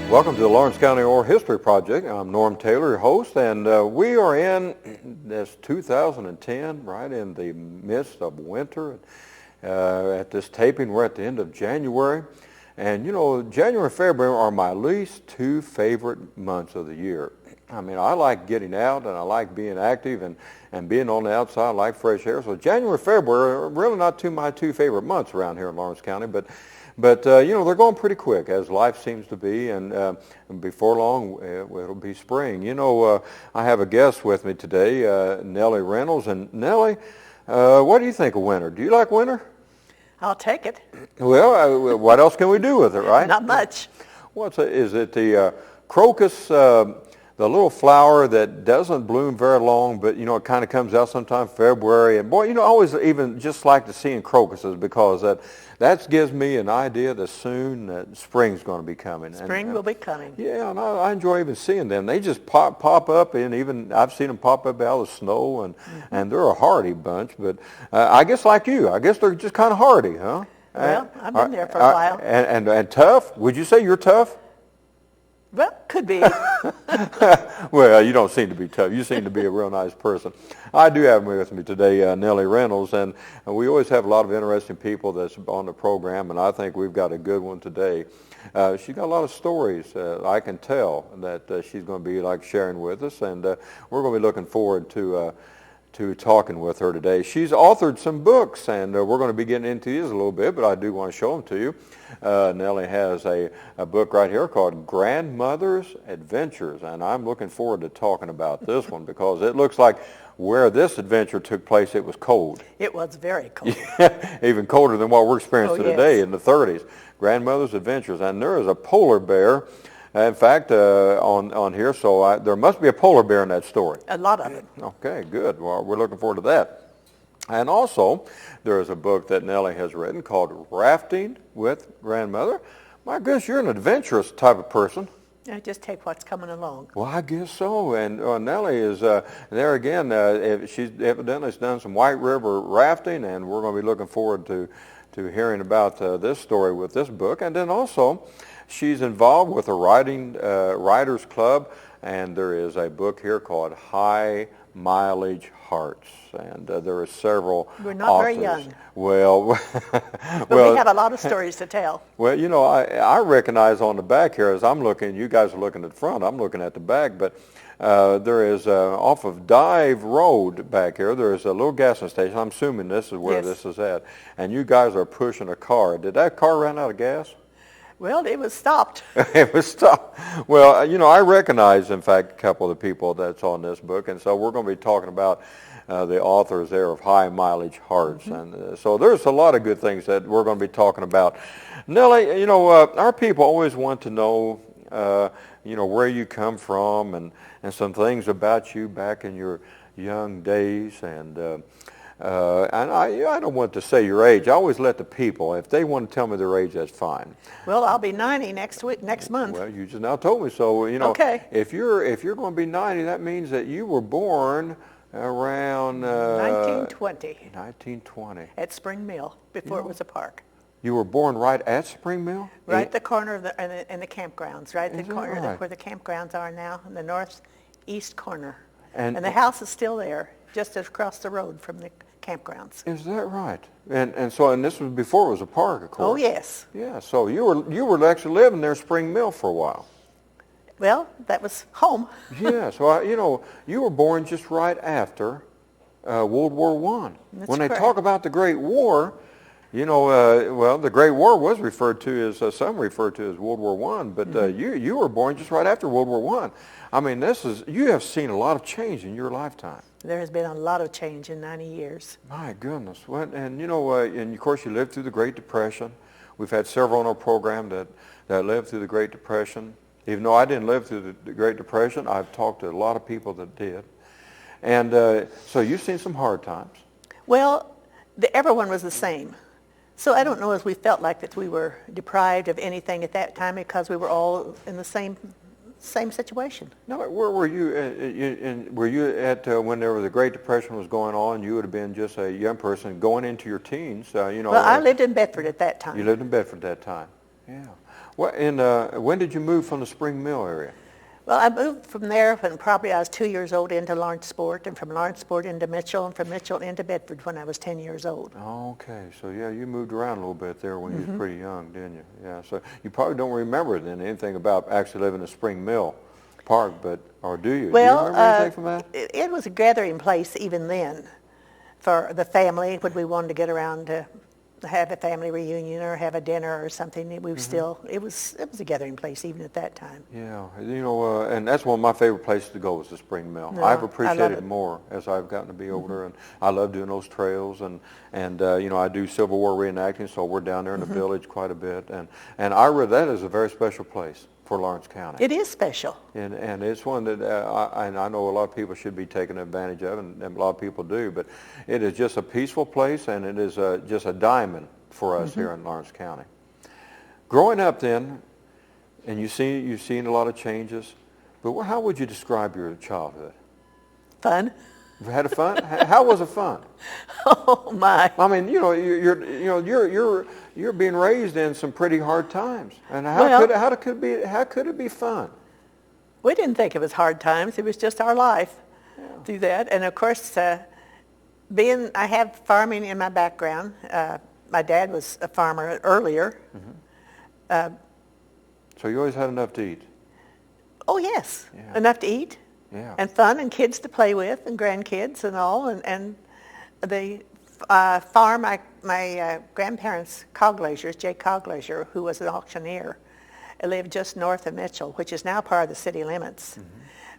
Welcome to the Lawrence County Oral History Project. I'm Norm Taylor, your host, and we are in this 2010, right in the midst of winter. At this taping, we're at the end of January. And, you know, January and February are my least two favorite months of the year. I mean, I like getting out, and I like being active and being on the outside. I like fresh air. So January and February are really not my two favorite months around here in Lawrence County, but you know, they're going pretty quick, as life seems to be, and before long, it'll be spring. You know, I have a guest with me today, Nellie Reynolds. And Nellie, what do you think of winter? Do you like winter? I'll take it. Well, what else can we do with it, right? Not much. Is it the crocus, the little flower that doesn't bloom very long, but, you know, it kind of comes out sometime February. And, boy, you know, I always even just like to see in crocuses because that gives me an idea that soon that spring's going to be coming. Spring will be coming. Yeah, and I enjoy even seeing them. They just pop up, and even I've seen them pop up out of the snow, and they're a hardy bunch. But I guess like you, I guess they're just kind of hardy, huh? Well, I've been there for a while. And tough? Would you say you're tough? Well, could be. Well, you don't seem to be tough. You seem to be a real nice person. I do have with me today Nellie Reynolds, and we always have a lot of interesting people that's on the program, and I think we've got a good one today. She's got a lot of stories I can tell that she's going to be like sharing with us, and we're going to be looking forward to talking with her today. She's authored some books, and we're going to be getting into these a little bit, but I do want to show them to you. Nellie has a book right here called Grandmother's Adventures, and I'm looking forward to talking about this one because it looks like where this adventure took place, it was cold. It was very cold. Even colder than what we're experiencing today yes. in the 30s. Grandmother's Adventures, and there is a polar bear. In fact, on here, so there must be a polar bear in that story. A lot of it. Okay, good. Well, we're looking forward to that. And also, there is a book that Nellie has written called Rafting with Grandmother. My goodness, you're an adventurous type of person. I just take what's coming along. Well, I guess so. And Nellie is there again. She's evidently done some White River rafting, and we're going to be looking forward to hearing about this story with this book. And then also, she's involved with a writers club, and there is a book here called High Mileage Hearts, and there are several We're not authors. very young. Well, but we have a lot of stories to tell. Well, you know, I recognize on the back here as I'm looking, you guys are looking at the front, I'm looking at the back, but there is off of Dive Road back here, there is a little gas station. I'm assuming this is where Yes. this is at, and you guys are pushing a car. Did that car run out of gas? Well, it was stopped. It was tough. Well, you know, I recognize, in fact, a couple of the people that's on this book, and so we're going to be talking about the authors there of High Mileage Hearts. And so there's a lot of good things that we're going to be talking about. Nellie, you know, our people always want to know, you know, where you come from and some things about you back in your young days. And I don't want to say your age. I always let the people, if they want to tell me their age, that's fine. Well, I'll be 90 next month. Well, you just now told me so. You know, okay. If you're going to be 90, that means that you were born around 1920. 1920. At Springmill, before it was a park. You were born right at Springmill? Right at the corner of the campgrounds, right? The corner right? where the campgrounds are now, in the northeast corner. And the house is still there, just across the road from the campgrounds. Is that right? And this was before it was a park, of course. Oh, yes. Yeah, so you were actually living there, Springmill, for a while. Well, that was home. Yeah, so you know, you were born just right after World War I. When they correct. talk about the Great War, you know, well, the Great War was referred to as some referred to as World War I, but you were born just right after World War I. I mean, you have seen a lot of change in your lifetime. There has been a lot of change in 90 years. My goodness. And you know, and of course you lived through the Great Depression. We've had several on our program that lived through the Great Depression. Even though I didn't live through the Great Depression, I've talked to a lot of people that did. And so you've seen some hard times. Well, everyone was the same. So I don't know if we felt like that we were deprived of anything at that time because we were all in the same situation. No, where were you? Were you at when the Great Depression was going on? You would have been just a young person going into your teens. You know. Well, I lived in Bedford at that time. You lived in Bedford at that time. Yeah. When did you move from the Springmill area? Well, I moved from there when probably I was 2 years old into Lawrenceport, and from Lawrenceport into Mitchell, and from Mitchell into Bedford when I was 10 years old. Okay, so yeah, you moved around a little bit there when you were pretty young, didn't you? Yeah, so you probably don't remember then anything about actually living in Springmill Park, or do you? Well, do you remember anything from that? it was a gathering place even then for the family when we wanted to get around to have a family reunion or have a dinner or something. We were still, it was a gathering place even at that time. Yeah, and that's one of my favorite places to go is the Springmill. No, I've I love appreciated it. it more as I've gotten to be older, and I love doing those trails, and I do Civil War reenacting, so we're down there in the village quite a bit, and that is a very special place for Lawrence County. It is special. And it's one that I know a lot of people should be taking advantage of, and a lot of people do, but it is just a peaceful place, and it is just a diamond for us here in Lawrence County. Growing up then, and you've seen a lot of changes, but how would you describe your childhood? Fun. You had fun? How was it fun? Oh my. I mean, you're being raised in some pretty hard times, and how could it be fun? We didn't think it was hard times. It was just our life through that. And of course, I have farming in my background. My dad was a farmer earlier. So you always had enough to eat? Oh yes, Yeah. enough to eat. Yeah. And fun and kids to play with and grandkids and all. And the farm, my grandparents, Coglazers, Jay Coglazer, who was an auctioneer, lived just north of Mitchell, which is now part of the city limits.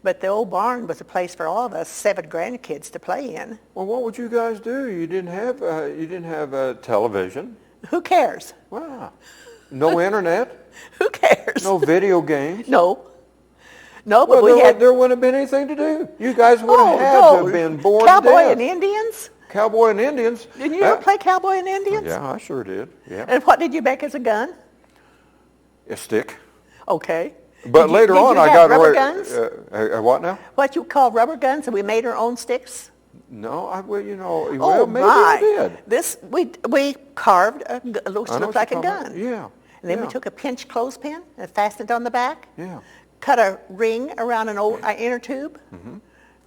But the old barn was a place for all of us 7 grandkids to play in. Well, what would you guys do? You didn't have television. Who cares? Wow. No internet. Who cares? No video games. No. No, but Well, there wouldn't have been anything to do. You guys would have had to have been bored to Cowboy death. and Indians? Cowboy and Indians. Didn't you ever play Cowboy and Indians? Yeah, I sure did. Yeah. And what did you make as a gun? A stick. Okay. But later on, I got rubber away. guns? What now? What you call rubber guns, and we made our own sticks? No, maybe my. I did. We carved looks I know what like a you're talking gun. about. Yeah. And then we yeah. took a pinch clothespin and fastened it on the back. Yeah. Cut a ring around an old inner tube.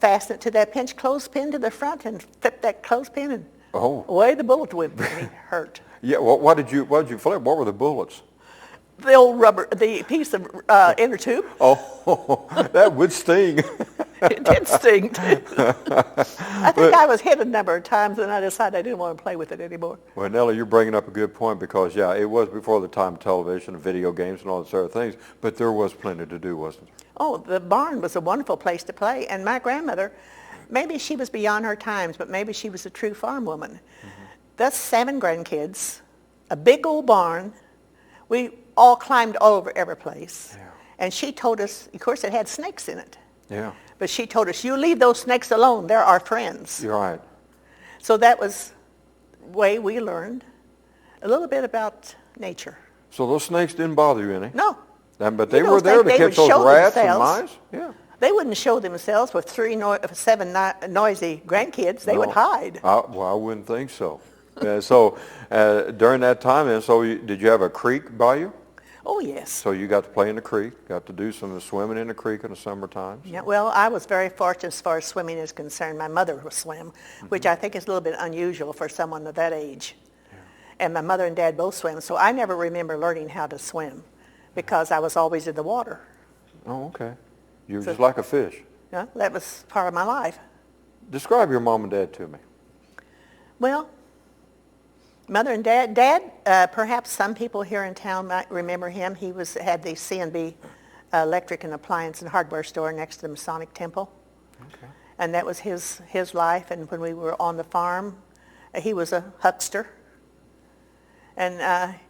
Fastened it to that pinch clothespin to the front, and flipped that clothespin, and away the bullet went. And it hurt. Yeah. Well, what did you flip? What were the bullets? The old the piece of inner tube. Oh, that would sting. It did sting too. I think I was hit a number of times, and I decided I didn't want to play with it anymore. Well, Nellie, you're bringing up a good point because, it was before the time of television and video games and all those other things, but there was plenty to do, wasn't there? Oh, the barn was a wonderful place to play, and my grandmother, maybe she was beyond her times, but maybe she was a true farm woman. That's 7 grandkids, a big old barn. We all climbed all over every place. Yeah. And she told us, of course, it had snakes in it. Yeah. But she told us, you leave those snakes alone. They're our friends. You're right. So that was the way we learned a little bit about nature. So those snakes didn't bother you any? No. But they were there to catch those rats and mice? Yeah. They wouldn't show themselves with 7 noisy grandkids. They would hide. Well, I wouldn't think so. So during that time, then, did you have a creek by you? Oh, yes. So you got to play in the creek, got to do some swimming in the creek in the summertime? Yeah, well, I was very fortunate as far as swimming is concerned. My mother would swim, which I think is a little bit unusual for someone of that age. Yeah. And my mother and dad both swim, so I never remember learning how to swim because I was always in the water. Oh, okay. You were just like a fish. Yeah, that was part of my life. Describe your mom and dad to me. Well, mother and dad, perhaps some people here in town might remember him. He had the C&B electric and appliance and hardware store next to the Masonic Temple. Okay. And that was his life. And when we were on the farm, he was a huckster. And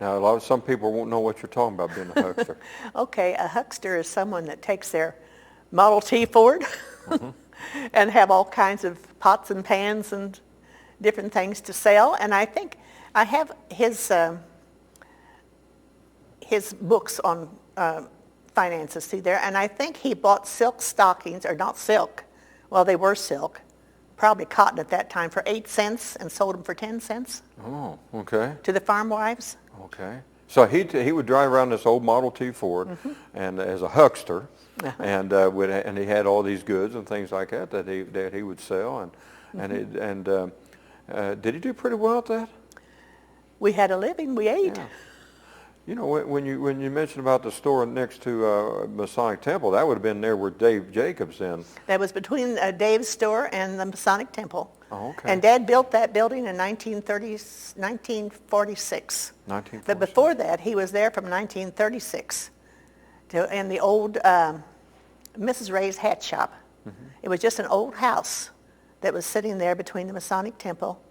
now, some people won't know what you're talking about being a huckster. Okay, a huckster is someone that takes their Model T Ford and have all kinds of pots and pans and different things to sell. And I think I have his books on finances through there, and I think he bought silk stockings, or not silk, well, they were silk, probably cotton at that time, for 8 cents and sold them for 10 cents. Oh, okay. To the farm wives. Okay. So he would drive around this old Model T Ford, and as a huckster, and and he had all these goods and things like that that he would sell, did he do pretty well at that? We had a living. We ate. Yeah. You know, when you mentioned about the store next to Masonic Temple, that would have been there where Dave Jacobs in. That was between Dave's store and the Masonic Temple. Oh, okay. And Dad built that building in 1946. 1946. But before that, he was there from 1936 in the old Mrs. Ray's hat shop. It was just an old house that was sitting there between the Masonic Temple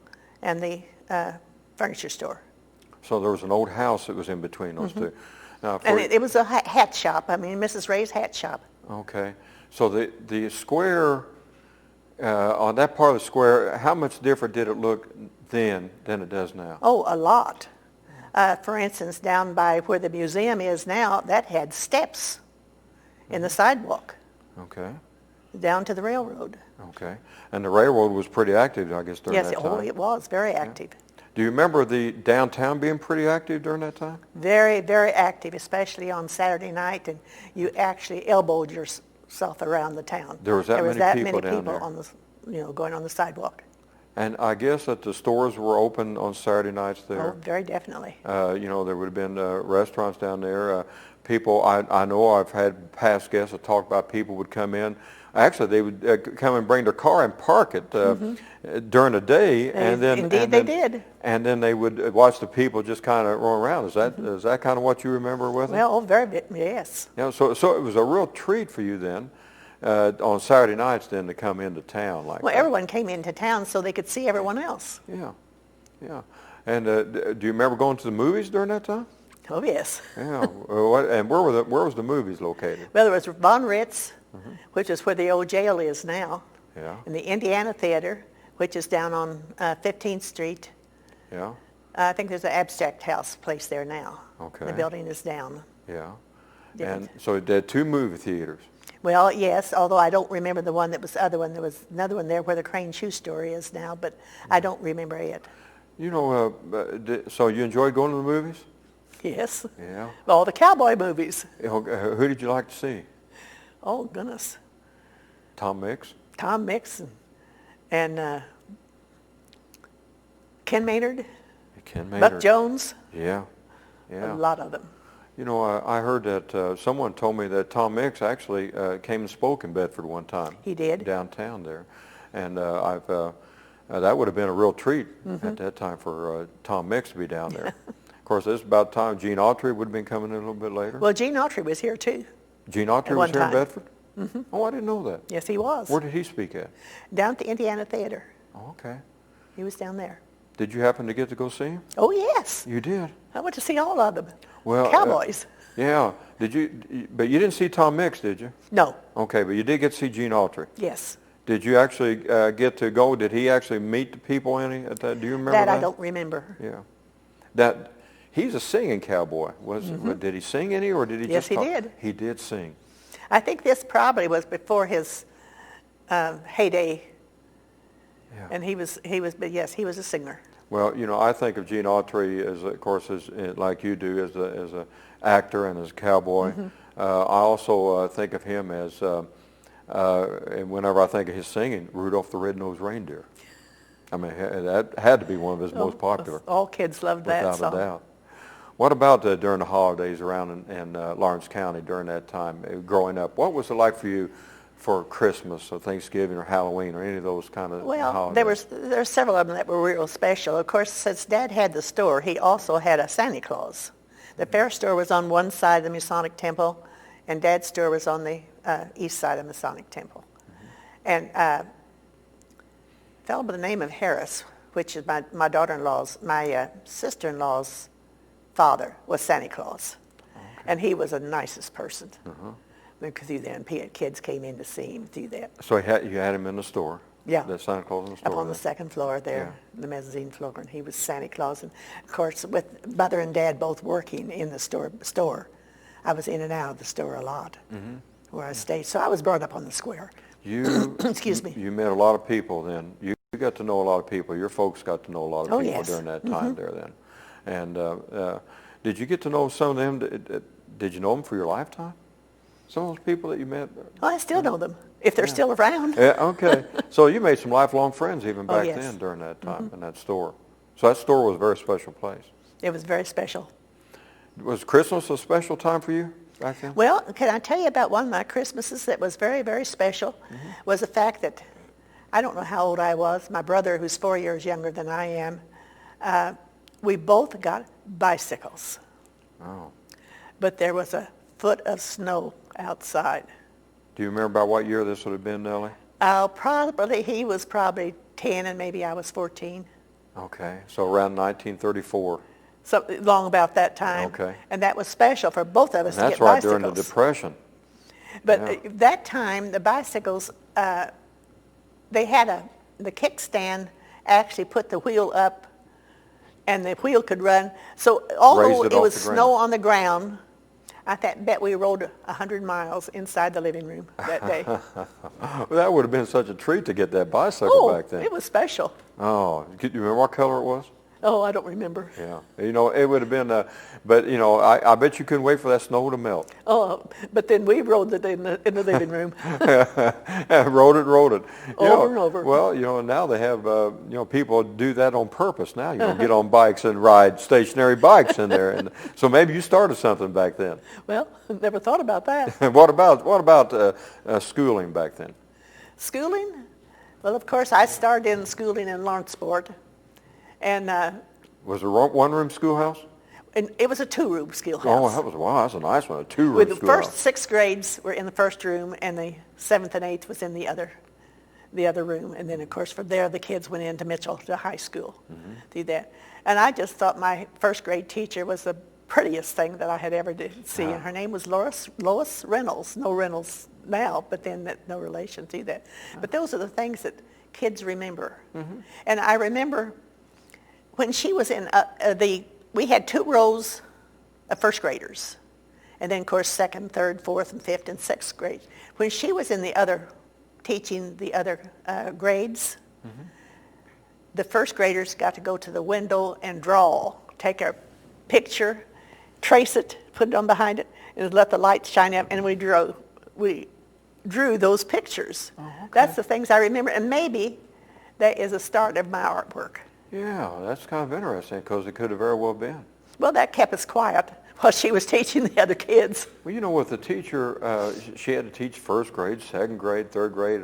and the furniture store. So there was an old house that was in between those two. Now, And it was a hat shop. I mean, Mrs. Ray's hat shop. Okay. So the square, on that part of the square, how much different did it look then than it does now? Oh, a lot. For instance, down by where the museum is now, that had steps in the sidewalk Okay. down to the railroad. Okay. And the railroad was pretty active, I guess, during that time. Yes, it was very active. Do you remember the downtown being pretty active during that time? Very, very active, especially on Saturday night, and you actually elbowed yourself around the town. There was that many people down there. on the, going on the sidewalk. And I guess that the stores were open on Saturday nights there. Oh, very definitely. There would have been restaurants down there. People, I know I've had past guests that talked about people would come in. Actually, they would come and bring their car and park it during the day, and then they did. And then they would watch the people just kind of roll around. Is that kind of what you remember with it? Well, yes. Yeah. So it was a real treat for you then, on Saturday nights then to come into town like that. Well, everyone came into town so they could see everyone else. Yeah, yeah. And do you remember going to the movies during that time? Oh, yes. Yeah. And where was the movies located? Well, there was Von Ritz, which is where the old jail is now. Yeah. And the Indiana Theater, which is down on 15th Street. Yeah. I think there's an Abstract House place there now. Okay. The building is down. Yeah. Yeah. And so it had two movie theaters. Well, yes, although I don't remember the one that was the other one. There was another one there where the Crane Shoe Store is now, but I don't remember it. So you enjoyed going to the movies? Yes. Yeah. All the cowboy movies. Who did you like to see? Oh, goodness. Tom Mix? Tom Mix and Ken Maynard. Ken Maynard. Buck Jones. Yeah. Yeah. A lot of them. I heard that someone told me that Tom Mix actually came and spoke in Bedford one time. He did. Downtown there. And that would have been a real treat at that time for Tom Mix to be down there. Of course, this is about the time Gene Autry would have been coming in a little bit later. Well, Gene Autry was here too. Gene Autry was here in Bedford? Mm-hmm. Oh, I didn't know that. Yes, he was. Where did he speak at? Down at the Indiana Theater. Oh, okay. He was down there. Did you happen to get to go see him? Oh, yes. You did? I went to see all of them. Well, Cowboys. Yeah. But you didn't see Tom Mix, did you? No. Okay, but you did get to see Gene Autry. Yes. Did you actually get to go? Did he actually meet the people any at that? Do you remember that? That I don't remember. Yeah. He's a singing cowboy. Did he sing any, or did he Yes, just talk? he did. He did sing. I think this probably was before his heyday. Yeah. And but yes, he was a singer. Well, I think of Gene Autry as, of course, like you do, as a actor and as a cowboy. I also think of him as, and whenever I think of his singing, Rudolph the Red-Nosed Reindeer. I mean, that had to be one of his most popular. All kids loved that song. Without a doubt. What about during the holidays around in Lawrence County during that time, growing up? What was it like for you for Christmas or Thanksgiving or Halloween or any of those kind of holidays? There were several of them that were real special. Of course, since Dad had the store, he also had a Santa Claus. The fair store was on one side of the Masonic Temple, and Dad's store was on the east side of the Masonic Temple. And a fellow by the name of Harris, which is my sister-in-law's father, was Santa Claus. Okay. And he was the nicest person. Because then kids came in to see him through that. So you had him in the store? Yeah. The Santa Claus in the store? Up on the second floor there, the mezzanine floor, and he was Santa Claus. And of course, with Mother and Dad both working in the store, I was in and out of the store a lot where I stayed. So I was brought up on the square. Excuse me. You met a lot of people then. You got to know a lot of people. Your folks got to know a lot of people yes. during that time there then. And Did you get to know some of them? Did you know them for your lifetime? Some of those people that you met? Well, I still know them, if they're still around. Yeah, okay. So you made some lifelong friends even back yes. then during that time in that store. So that store was a very special place. It was very special. Was Christmas a special time for you back then? Well, can I tell you about one of my Christmases that was very, very special? Was the fact that, I don't know how old I was, my brother, who's 4 years younger than I am, we both got bicycles. Oh. But there was a foot of snow outside. Do you remember about what year this would have been, Nellie? He was probably 10 and maybe I was 14. Okay, so around 1934. So long about that time. Okay. And that was special for both of us And to that's get right bicycles. during the Depression. But that time, the bicycles, they had the kickstand actually put the wheel up and the wheel could run. So although Raised it it off was the ground. snow on the ground, I bet we rode 100 miles inside the living room that day. Well, that would have been such a treat to get that bicycle back then. It was special. Oh, do you remember what color it was? Oh, I don't remember. Yeah, you know, it would have been, but you know, I bet you couldn't wait for that snow to melt. Oh, but then we rode it in the living room. Rode it. Over and over. Well, you know, now they have, people do that on purpose now. You know, get on bikes and ride stationary bikes in there. And so maybe you started something back then. Well, never thought about that. What about schooling back then? Schooling? Well, of course, I started in schooling in Lawrenceport. And Was it a one-room schoolhouse? it was a two-room schoolhouse. Oh, that's a nice one, a two-room With the schoolhouse. first 6 grades were in the first room, and the 7th and 8th was in the other room. And then, of course, from there, the kids went into Mitchell to high school through that. And I just thought my first grade teacher was the prettiest thing that I had ever did see. And her name was Lois Reynolds. No Reynolds now, but then no relation to that. But those are the things that kids remember. And I remember when she was in we had 2 rows of first graders. And then, of course, 2nd, 3rd, 4th, and 5th, and 6th grade. When she was in teaching the other grades, the first graders got to go to the window and take a picture, trace it, put it on behind it, and let the light shine up, and we drew those pictures. Oh, okay. That's the things I remember, and maybe that is a start of my artwork. Yeah, that's kind of interesting because it could have very well been. Well, that kept us quiet while she was teaching the other kids. Well, you know, with the teacher, she had to teach first grade, 2nd grade, 3rd grade,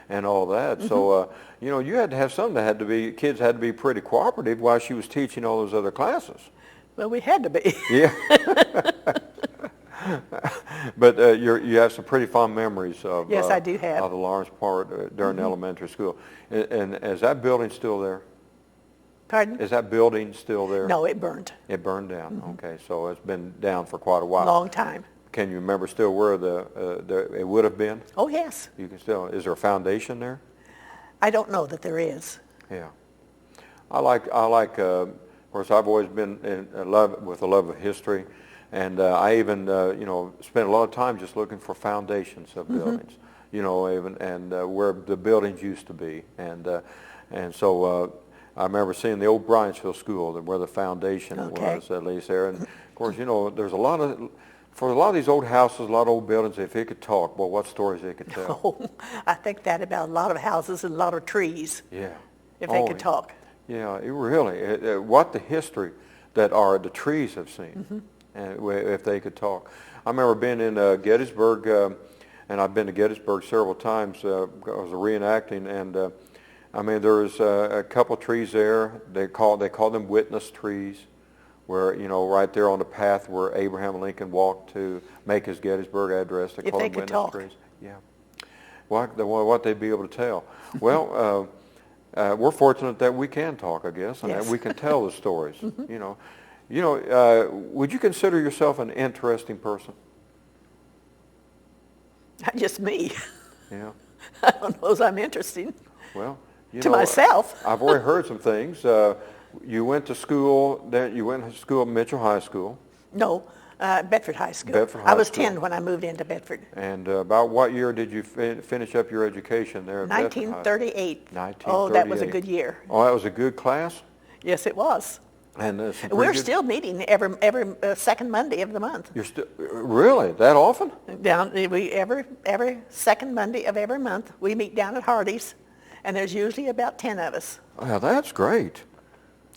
and all that. So, you had to have some that kids had to be pretty cooperative while she was teaching all those other classes. Well, we had to be. Yeah. But you have some pretty fond memories of. Yes, I do have. Of the Lawrence part during elementary school. And is that building still there? Pardon? Is that building still there? No, it burned. It burned down. Okay, so it's been down for quite a while. Long time. Can you remember still where it would have been? Oh, yes. You can still. Is there a foundation there? I don't know that there is. Yeah. I like. Of course, I've always been with a love of history, and I even spent a lot of time just looking for foundations of buildings. Where the buildings used to be, and so. I remember seeing the old Bryant'sville School, where the foundation was, at least there. And, of course, there's for a lot of these old houses, a lot of old buildings, if it could talk, well, what stories they could tell. Oh, I think that about a lot of houses and a lot of trees. Yeah. If they could talk. Yeah, it really. What the history that the trees have seen, and if they could talk. I remember being in Gettysburg, and I've been to Gettysburg several times. I was reenacting, and there was a couple trees there. They call them witness trees, where right there on the path where Abraham Lincoln walked to make his Gettysburg address. They call them witness trees. Yeah. What they'd be able to tell. Well, we're fortunate that we can talk, I guess, and that we can tell the stories. Would you consider yourself an interesting person? Not just me. Yeah. I don't know if I'm interesting. Well. To myself. I've already heard some things. You went to school. You went to school at Mitchell High School. No, Bedford High School. Bedford High I was School. 10 when I moved into Bedford. And about what year did you finish up your education there at 1938. Bedford High? 1938. Oh, that was a good year. Oh, that was a good class? Yes, it was. And some pretty We're good- still meeting every second Monday of the month. You're still really that often? Every second Monday of every month, we meet down at Hardee's, and there's usually about 10 of us. Well, that's great.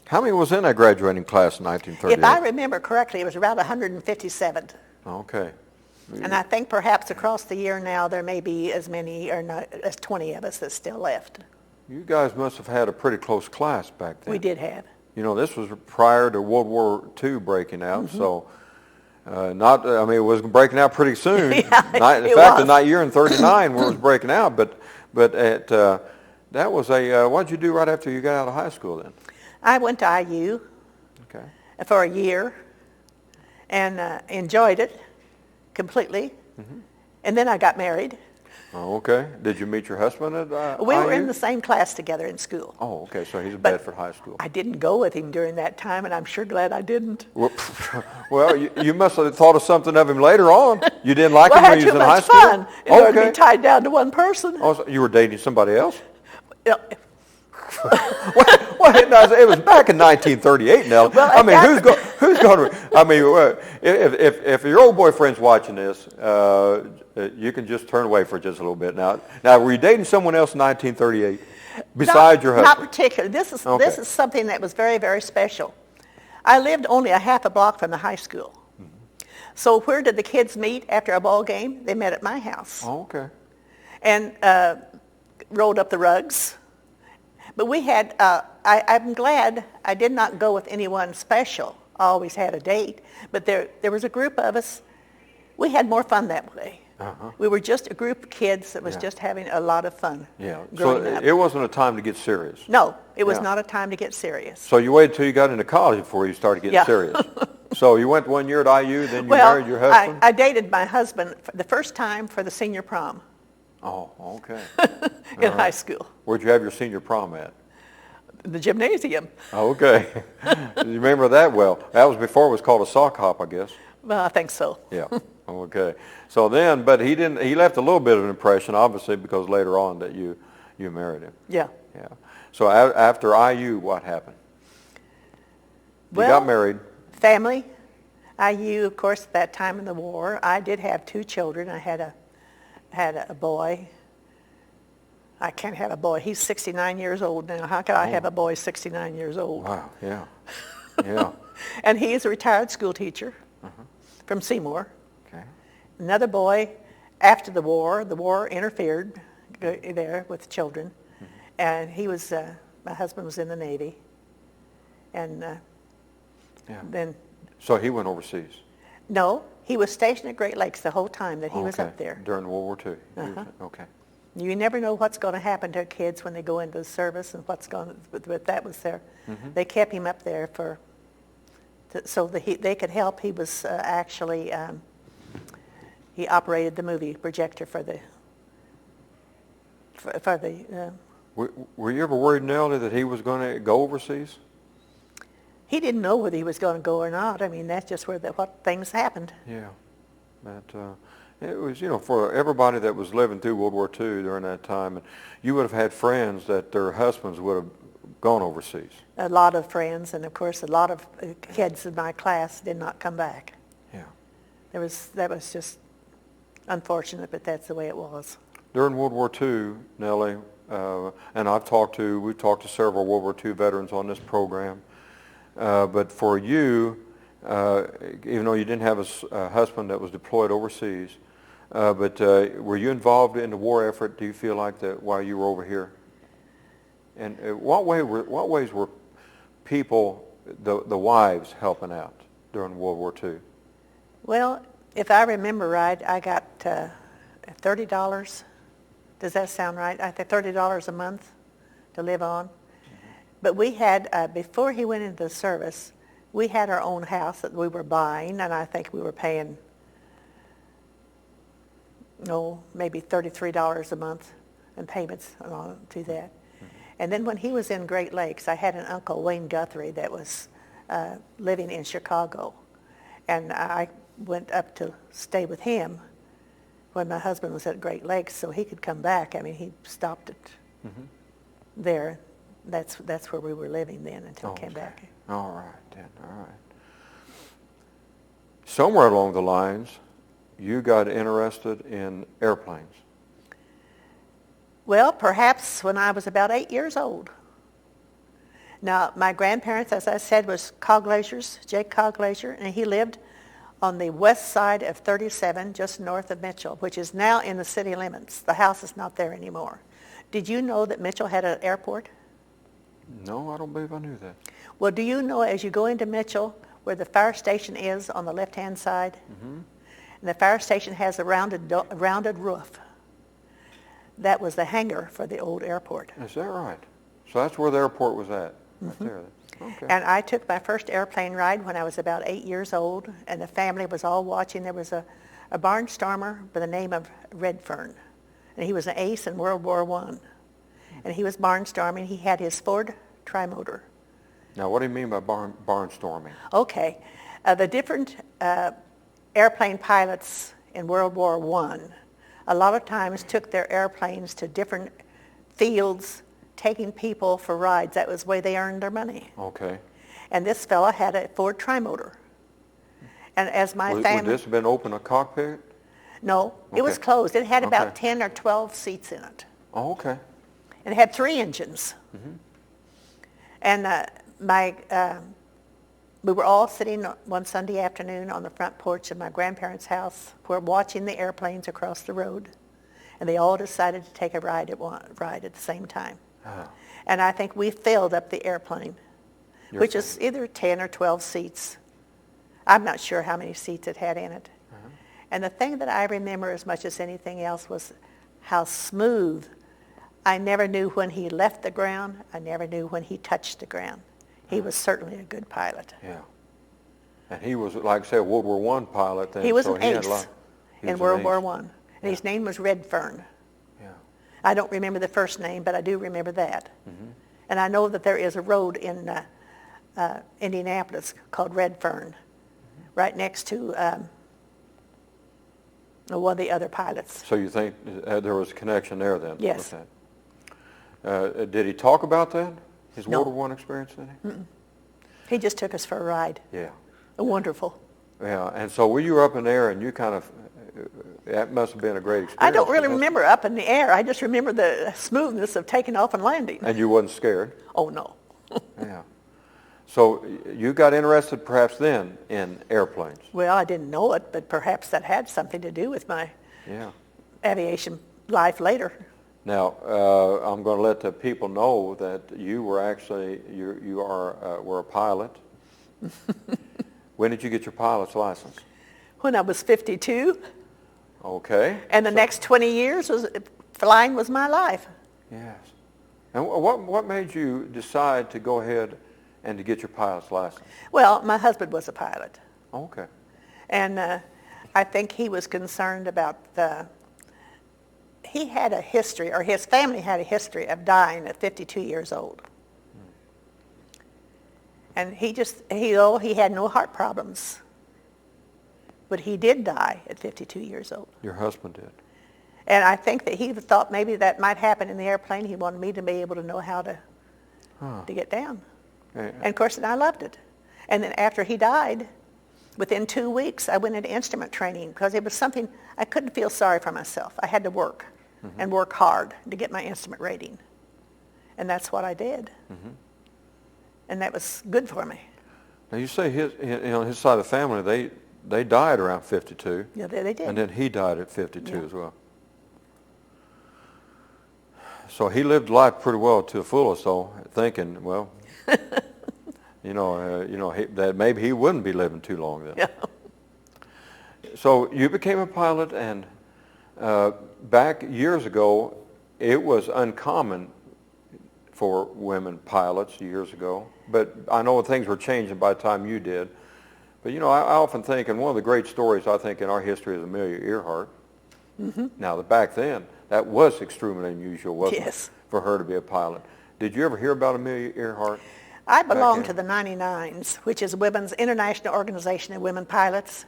How many was in that graduating class in 1938? If I remember correctly, it was around 157. Okay. And I think perhaps across the year now there may be as many or not as 20 of us that's still left. You guys must have had a pretty close class back then. We did have. You know, this was prior to World War II breaking out, Mm-hmm. so it was breaking out pretty soon. Yeah, In fact, the year in 39 where it was breaking out, but that was what did you do right after you got out of high school then? I went to IU Okay. for a year and enjoyed it completely. Mm-hmm. And then I got married. Oh, okay. Did you meet your husband at We were IU? in the same class together in school. Oh, okay, so he's at But Bedford High School. I didn't go with him during that time, and I'm sure glad I didn't. Well, you must have thought of something of him later on. You didn't like Well, him I when had he was too in high much school? fun in order to be tied down to one person. Oh, so you were dating somebody else? Yeah. Well, it was back in 1938, Nellie. Well, I mean, who's going to? I mean, if your old boyfriend's watching this, you can just turn away for just a little bit. Now, were you dating someone else in 1938 besides your husband? Not particularly. This Okay. is something that was very, very special. I lived only a half a block from the high school. Mm-hmm. So Where did the kids meet after a ball game? They met at my house. Oh, okay. And rolled up the rugs. But we had, I'm glad I did not go with anyone special. I always had a date. But there was a group of us. We had more fun that way. Uh-huh. We were just a group of kids that was Yeah. just having a lot of fun. Yeah. So growing up. it wasn't a time to get serious. No, it was Yeah. not a time to get serious. So you waited till you got into college before you started getting Yeah. serious. So you went 1 year at IU, then you Well, married your husband? I dated my husband for the first time for the senior prom Oh, okay. in high school, Where'd you have your senior prom at? the gymnasium. Oh, okay. You remember that well. That was before it was called a sock hop, I guess. Well, I think so. Yeah. Okay. So then, but he left a little bit of an impression, obviously, because later on that you married him. Yeah. Yeah. So after IU, what happened? You Well, got married. Family. IU, of course, at that time in the war, I did have 2 children. I had a boy. I can't have a boy. He's 69 years old now. How can I have a boy 69 years old? Wow. Yeah. Yeah. And he is a retired school teacher from Seymour. Okay. Another boy, after the war interfered there with children. And he was, my husband was in the Navy. And Yeah. then, So he went overseas. no, he was stationed at Great Lakes the whole time that he was Okay. up there. During World War II. Okay. You never know what's going to happen to kids when they go into the service and but that was there. They kept him up there so that they could help. He was actually, he operated the movie projector for the, Were you ever worried, Nellie, that he was going to go overseas? he didn't know whether he was going to go or not. I mean, that's just what things happened. Yeah. It was, for everybody that was living through World War II during that time, and you would have had friends that their husbands would have gone overseas. A lot of friends, and of course a lot of kids in my class did not come back. Yeah. That was just unfortunate, but that's the way it was. During World War II, Nellie, and we've talked to several World War II veterans on this program, but for you, even though you didn't have a husband that was deployed overseas, but were you involved in the war effort, do you feel like that while you were over here? And what ways were people, the wives, helping out during World War II? Well, if I remember right, I got $30. Does that sound right? I think $30 a month to live on. But we had, before he went into the service, we had our own house that we were buying, and I think we were paying, maybe $33 a month in payments to that. And then when he was in Great Lakes, I had an uncle, Wayne Guthrie, that was living in Chicago. And I went up to stay with him when my husband was at Great Lakes so he could come back. I mean, he stopped it there that's where we were living then until we came back. All right, then. All right. Somewhere along the lines, you got interested in airplanes. Well, perhaps when I was about 8 years old. Now, my grandparents, as I said, was Coglazers, Jake Coglazer, and he lived on the west side of 37, just north of Mitchell, which is now in the city limits. The house is not there anymore. Did you know that Mitchell had an airport? No, I don't believe I knew that. Well, do you know as you go into Mitchell where the fire station is on the left-hand side? Mm-hmm. And the fire station has a rounded roof. That was the hangar for the old airport. Is that right? So that's where the airport was at, right Mm-hmm. there. Okay. And I took my first airplane ride when I was about 8 years old, and the family was all watching. There was a barnstormer by the name of Redfern, and he was an ace in World War I. And he was barnstorming. He had his Ford trimotor. Now, what do you mean by barnstorming? Okay. The different airplane pilots in World War I a lot of times took their airplanes to different fields, taking people for rides. That was the way they earned their money. Okay. And this fella had a Ford trimotor. And as my family... Would this have been open a cockpit? No, it was Okay. closed. It had about Okay. 10 or 12 seats in it. Oh, okay. And it had 3 engines. Mm-hmm. And we were all sitting one Sunday afternoon on the front porch of my grandparents' house. We're watching the airplanes across the road. And they all decided to take a ride at the same time. Ah. And I think we filled up the airplane, which is either 10 or 12 seats. I'm not sure how many seats it had in it. Uh-huh. And the thing that I remember as much as anything else was how smooth. I never knew when he left the ground. I never knew when he touched the ground. He was certainly a good pilot. Yeah. And he was, like I said, World War I pilot. Then, He was so an he had a ace lot- he in was an World ace. War I. And his name was Redfern. Yeah. I don't remember the first name, but I do remember that. Mm-hmm. And I know that there is a road in Indianapolis called Redfern, right next to one of the other pilots. So you think there was a connection there then? Yes. With that. Did he talk about that? His No. World War I experience, did he? He just took us for a ride. Yeah. Wonderful. Yeah. And so when you were up in there and you kind of, that must have been a great experience. I don't really That's- remember up in the air. I just remember the smoothness of taking off and landing. And you wasn't scared? Oh, no. Yeah. So you got interested perhaps then in airplanes? Well, I didn't know it, but perhaps that had something to do with my Yeah. aviation life later. Now, I'm going to let the people know that you were actually, were a pilot. When did you get your pilot's license? When I was 52, Okay. and the next 20 years, flying was my life. Yes. And what made you decide to go ahead and to get your pilot's license? Well, my husband was a pilot, Okay. and I think he was concerned about he had a history, or his family had a history of dying at 52 years old. And he had no heart problems, but he did die at 52 years old. Your husband did. And I think that he thought maybe that might happen in the airplane. He wanted me to be able to know how to get down. Yeah. And of course, I loved it. And then after he died, within 2 weeks, I went into instrument training because it was something I couldn't feel sorry for myself. I had to work and work hard to get my instrument rating. And that's what I did. Mm-hmm. And that was good for me. Now you say his side of the family, they died around 52. Yeah, they did. And then he died at 52 Yeah. as well. So he lived life pretty well to the fullest, though, thinking, well, that maybe he wouldn't be living too long then. Yeah. So you became a pilot, and back years ago, it was uncommon for women pilots years ago. But I know things were changing by the time you did. But, I often think, and one of the great stories I think in our history is Amelia Earhart. Mm-hmm. Now, back then, that was extremely unusual, wasn't Yes. it, for her to be a pilot. Did you ever hear about Amelia Earhart? I belong then? to the 99s, which is Women's International Organization of Women Pilots.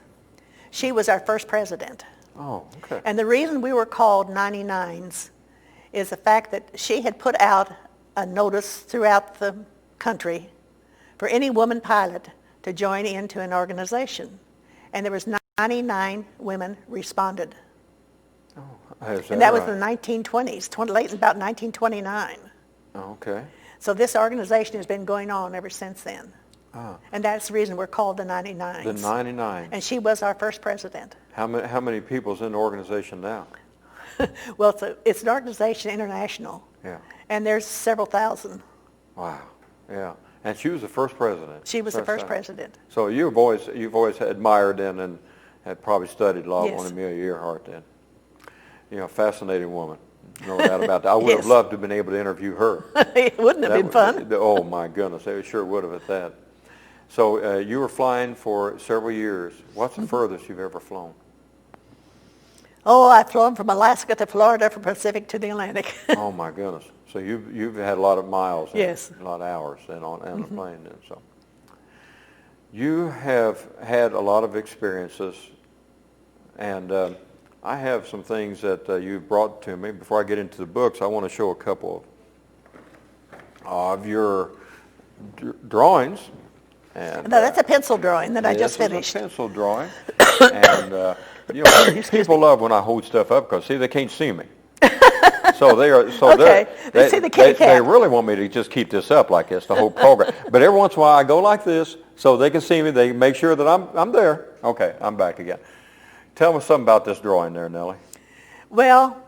She was our first president. Oh, okay. And the reason we were called 99s is the fact that she had put out a notice throughout the country for any woman pilot to join into an organization. And there was 99 women responded. And that was in the 1920s, late about 1929. Okay. So this organization has been going on ever since then. And that's the reason we're called the 99s. The 99. And she was our first president. How many people's in the organization now? Well, it's an organization international. Yeah. And there's several thousand. Wow. Yeah. And she was the first president. She was the first president. So you've always admired and had probably studied a lot Yes. on Amelia Earhart then. You know, fascinating woman. No doubt about that. I would have loved to have been able to interview her. It wouldn't have been fun. Oh my goodness, it sure would have at that. So you were flying for several years. What's the furthest you've ever flown? Oh, I've flown from Alaska to Florida, from Pacific to the Atlantic. Oh my goodness. So you've had a lot of miles. Yes. A lot of hours then on a plane then. So you have had a lot of experiences, and I have some things that you've brought to me. Before I get into the books, I want to show a couple of your drawings. And, No, that's a pencil drawing that I just this is finished. a pencil drawing. And you know, people love when I hold stuff up because, see, they can't see me. So they are. So Okay. They see the kitty cat. They really want me to just keep this up like this the whole program. But every once in a while I go like this so they can see me. They make sure that I'm there. Okay, I'm back again. Tell me something about this drawing there, Nellie. Well,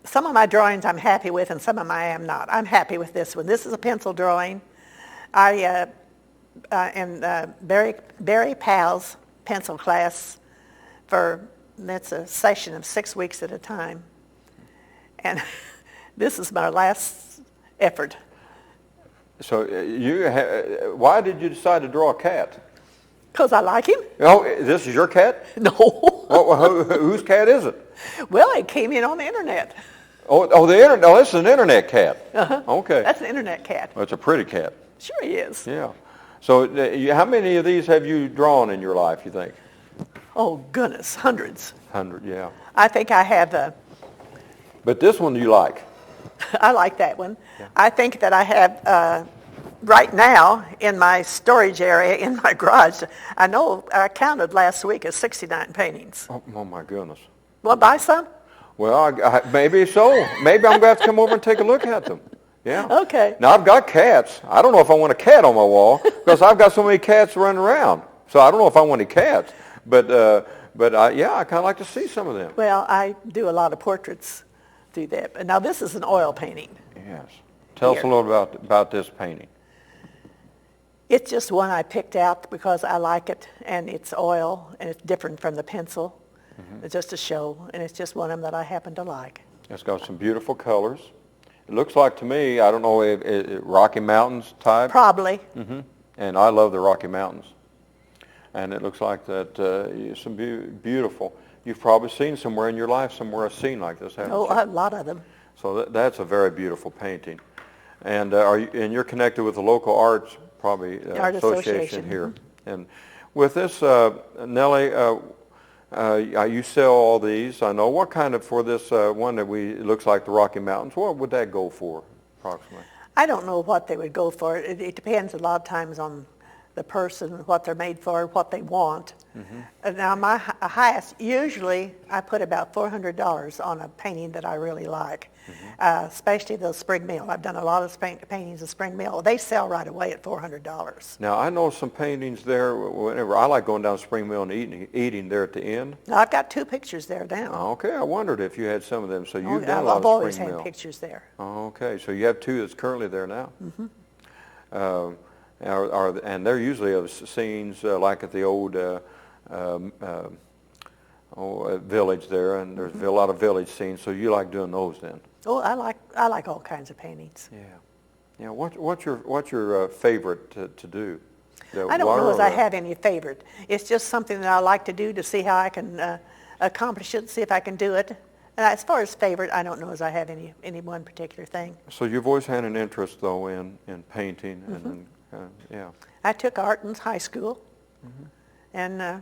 some of my drawings I'm happy with, and some of them I am not. I'm happy with this one. This is a pencil drawing. I am Barry Powell's pencil class that's a session of 6 weeks at a time. And this is my last effort. So why did you decide to draw a cat? Because I like him. Oh, this is your cat? No. Whose cat is it? Well, it came in on the internet. Oh, the internet. Oh, this is an internet cat. Uh-huh. Okay. That's an internet cat. Well, it's a pretty cat. Sure he is. Yeah. So how many of these have you drawn in your life, you think? Oh, goodness, hundreds. 100, yeah. I think I have, But this one you like? I like that one. Yeah. I think that I have, right now, in my storage area in my garage, I counted last week as 69 paintings. Oh my goodness. Want to buy some? Well, maybe so. Maybe I'm going to have to come over and take a look at them. Yeah. Okay. Now, I've got cats. I don't know if I want a cat on my wall because I've got so many cats running around. So I don't know if I want any cats. But yeah, I kind of like to see some of them. Well, I do a lot of portraits through that. But now this is an oil painting. Yes. Tell us a little about this painting. It's just one I picked out because I like it, and it's oil, and it's different from the pencil. Mm-hmm. It's just a show, and it's just one of them that I happen to like. It's got some beautiful colors. It looks like to me, I don't know, Rocky Mountains type. Probably. Mm-hmm. And I love the Rocky Mountains. And it looks like that some beautiful. You've probably seen somewhere in your life a scene like this, haven't you? Oh, a lot of them. So that's a very beautiful painting. And you're connected with the local arts probably Art association here. Mm-hmm. And with this, Nellie, you sell all these. I know. What kind of, for this one that it looks like the Rocky Mountains, what would that go for approximately? I don't know what they would go for. It depends a lot of times on the person, what they're made for, what they want. Mm-hmm. Now, my highest, usually I put about $400 on a painting that I really like, especially those Springmill. I've done a lot of paintings of Springmill. They sell right away at $400. Now, I know some paintings there. Whenever I like going down Springmill and eating there at the end. Now, I've got 2 pictures there now. Okay, I wondered if you had some of them. So you've done a lot of Springmill. I've always had pictures there. Okay, so you have 2 that's currently there now. Mm-hmm. And they're usually of scenes like at the old village there, and there's a lot of village scenes. So you like doing those then? Oh, I like all kinds of paintings. Yeah. Yeah. What's your favorite to do? I don't know as I have any favorite. It's just something that I like to do to see how I can accomplish it, see if I can do it. And as far as favorite, I don't know as I have any one particular thing. So you've always had an interest, though, in painting, and yeah. I took art in high school, and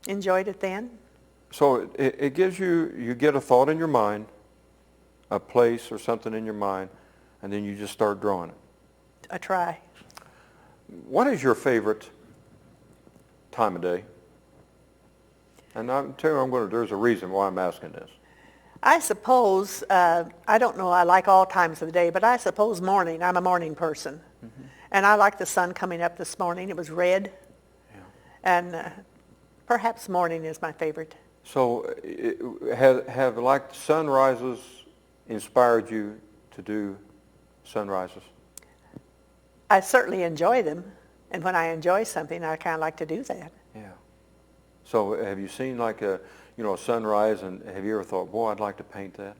enjoyed it then. So it gives you get a thought in your mind, a place or something in your mind, and then you just start drawing it. I try. What is your favorite time of day? And I'm telling you, there's a reason why I'm asking this. I suppose, I don't know, I like all times of the day, but I suppose morning. I'm a morning person. Mm-hmm. And I like the sun coming up this morning. It was red. Yeah. And perhaps morning is my favorite. So have like sunrises inspired you to do sunrises? I certainly enjoy them. And when I enjoy something, I kind of like to do that. Yeah. So have you seen like a sunrise, and have you ever thought, boy, I'd like to paint that?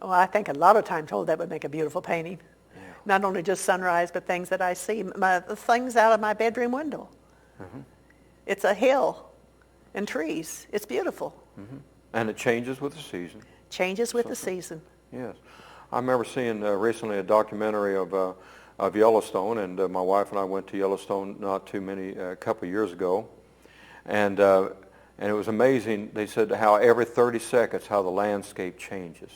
Oh, I think a lot of times, that would make a beautiful painting. Yeah. Not only just sunrise, but things that I see, the things out of my bedroom window. Mm-hmm. It's a hill and trees. It's beautiful. Mm-hmm. And it changes with the season. Changes with the season. Yes. I remember seeing recently a documentary of Yellowstone, and my wife and I went to Yellowstone a couple of years ago, and it was amazing. They said how every 30 seconds how the landscape changes.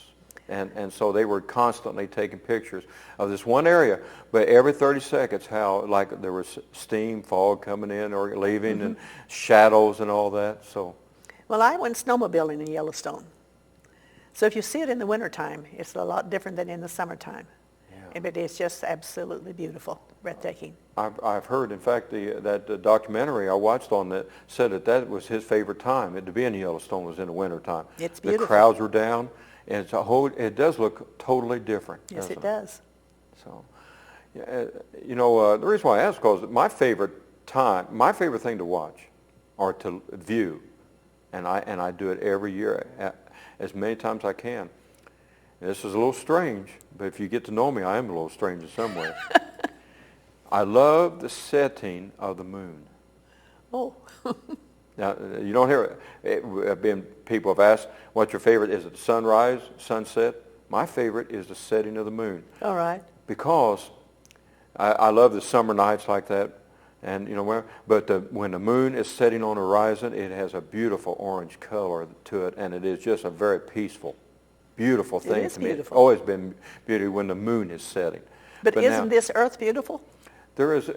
And so they were constantly taking pictures of this one area, but every 30 seconds how like there was steam, fog coming in or leaving, mm-hmm. and shadows and all that. So, well, I went snowmobiling in Yellowstone. So if you see it in the wintertime, it's a lot different than in the summertime. Yeah. But it's just absolutely beautiful, breathtaking. I've heard, in fact, that documentary I watched on that said that was his favorite time. To be in Yellowstone was in the wintertime. It's beautiful. The crowds were down. And it does look totally different. Yes, it does. So, the reason why I ask is because my favorite thing to watch or to view, and I do it every year as many times as I can. And this is a little strange, but if you get to know me, I am a little strange in some way. I love the setting of the moon. Oh. Now, you don't hear it. People have asked, what's your favorite? Is it sunrise, sunset? My favorite is the setting of the moon. All right. Because I love the summer nights like that. And, when the moon is setting on the horizon, it has a beautiful orange color to it. And it is just a very peaceful, beautiful thing to me. It is beautiful. It's always been beautiful when the moon is setting. But isn't this earth beautiful? There is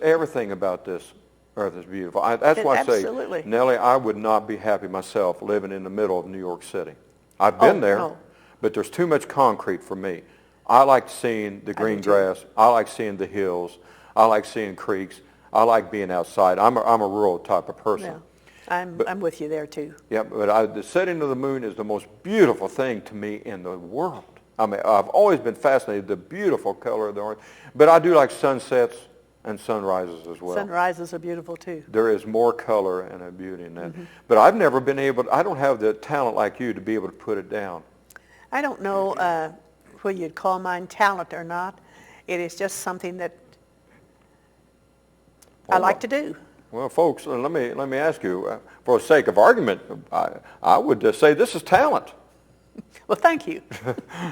everything about this earth is beautiful. That's why I say, absolutely. Nellie, I would not be happy myself living in the middle of New York City. I've been there, but there's too much concrete for me. I like seeing the green grass. I like seeing the hills. I like seeing creeks. I like being outside. I'm a rural type of person. Yeah. I'm with you there too. Yeah, but the setting of the moon is the most beautiful thing to me in the world. I mean, I've always been fascinated with the beautiful color of the orange, but I do like sunsets and sunrises as well. Sunrises are beautiful too. There is more color and a beauty in that. Mm-hmm. But I've never been I don't have the talent like you to be able to put it down. I don't know whether you'd call mine talent or not. It is just something that I like to do. Well, folks, let me ask you, for the sake of argument, I would say this is talent. Well, thank you.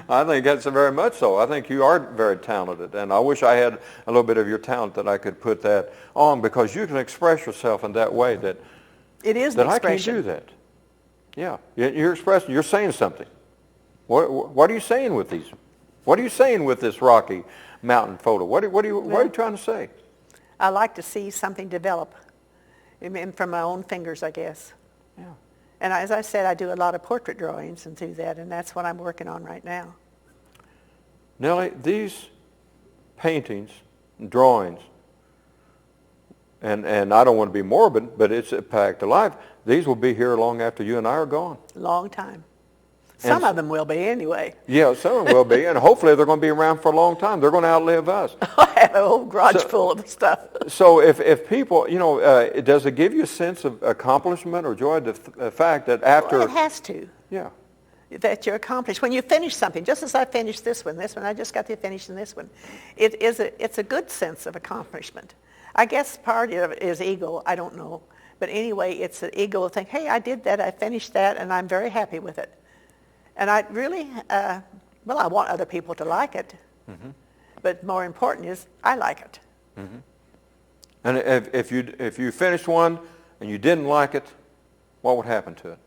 I think that's very much so. I think you are very talented, and I wish I had a little bit of your talent that I could put that on, because you can express yourself in that way that it is that I can't do that. Yeah, you're expressing. You're saying something. What are you saying with these? What are you saying with this Rocky Mountain photo? What are you trying to say? I like to see something develop, from my own fingers, I guess. Yeah. And as I said, I do a lot of portrait drawings and do that, and that's what I'm working on right now. Nellie, these paintings, drawings, and I don't want to be morbid, but it's packed to life. These will be here long after you and I are gone. Long time. Some of them will be anyway. Yeah, some of them will be, and hopefully they're going to be around for a long time. They're going to outlive us. I have a whole garage full of stuff. So if people, does it give you a sense of accomplishment or joy, the fact that after... Well, it has to. Yeah. That you're accomplished. When you finish something, just as I finished this one, I just got to finish in this one, it's a good sense of accomplishment. I guess part of it is ego, I don't know. But anyway, it's an ego thing. Hey, I did that, I finished that, and I'm very happy with it. And I really, I want other people to like it. Mm-hmm. But more important is, I like it. Mm-hmm. And if you finished one and you didn't like it, what would happen to it?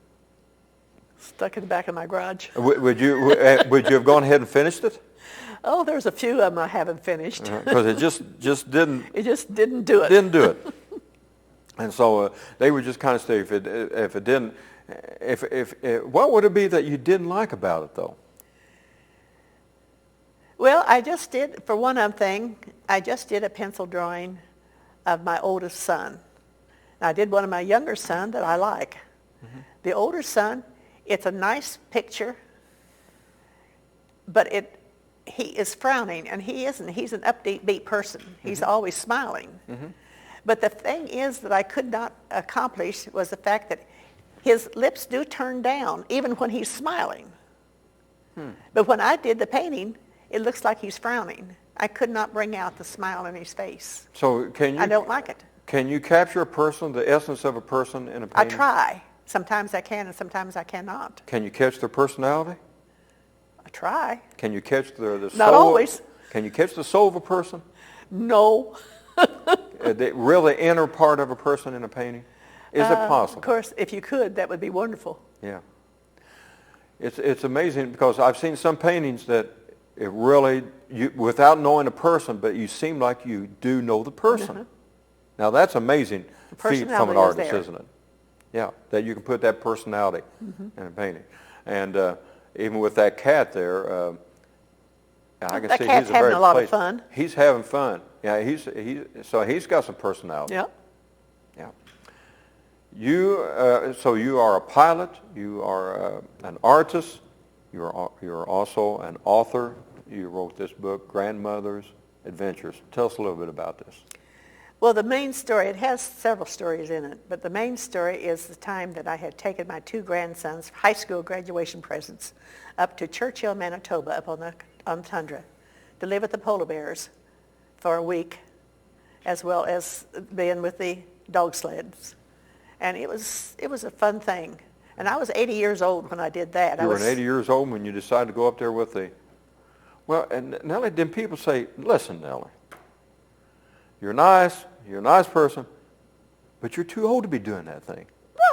Stuck in the back of my garage. Would you have gone ahead and finished it? Oh, there's a few of them I haven't finished. Because it just didn't It just didn't do it. didn't do it. And so they would just kind of say, if it didn't, what would it be that you didn't like about it, though? Well, I just did, for one thing, I just did a pencil drawing of my oldest son. Now, I did one of my younger son that I like. Mm-hmm. The older son, it's a nice picture, but he is frowning, and he isn't. He's an upbeat person. He's mm-hmm. always smiling. Mm-hmm. But the thing is that I could not accomplish was the fact that his lips do turn down, even when he's smiling. But when I did the painting, it looks like he's frowning. I could not bring out the smile in his face. So I don't like it. Can you capture a person, the essence of a person in a painting? I try. Sometimes I can and sometimes I cannot. Can you catch their personality? I try. Can you catch the soul? Not always. Can you catch the soul of a person? No. The really inner part of a person in a painting? Is it possible? Of course, if you could, that would be wonderful. Yeah. It's amazing because I've seen some paintings that it really, without knowing a person, but you seem like you do know the person. Mm-hmm. Now that's amazing feat from an artist, isn't it? Yeah, that you can put that personality mm-hmm. in a painting. And even with that cat there, I can that see cat's he's having a lot of fun. He's having fun. Yeah, so he's got some personality. Yep. Yeah. So you are a pilot. You are an artist. You're also an author. You wrote this book, Grandmother's Adventures. Tell us a little bit about this. Well, the main story, it has several stories in it, but the main story is the time that I had taken my two grandsons' high school graduation presents up to Churchill, Manitoba, up on the tundra, to live with the polar bears for a week, as well as being with the dog sleds. And it was a fun thing. And I was 80 years old when I did that. You were 80 years old when you decided to go up there with the... Well, and Nellie, then people say, listen, Nellie, you're a nice person, but you're too old to be doing that thing.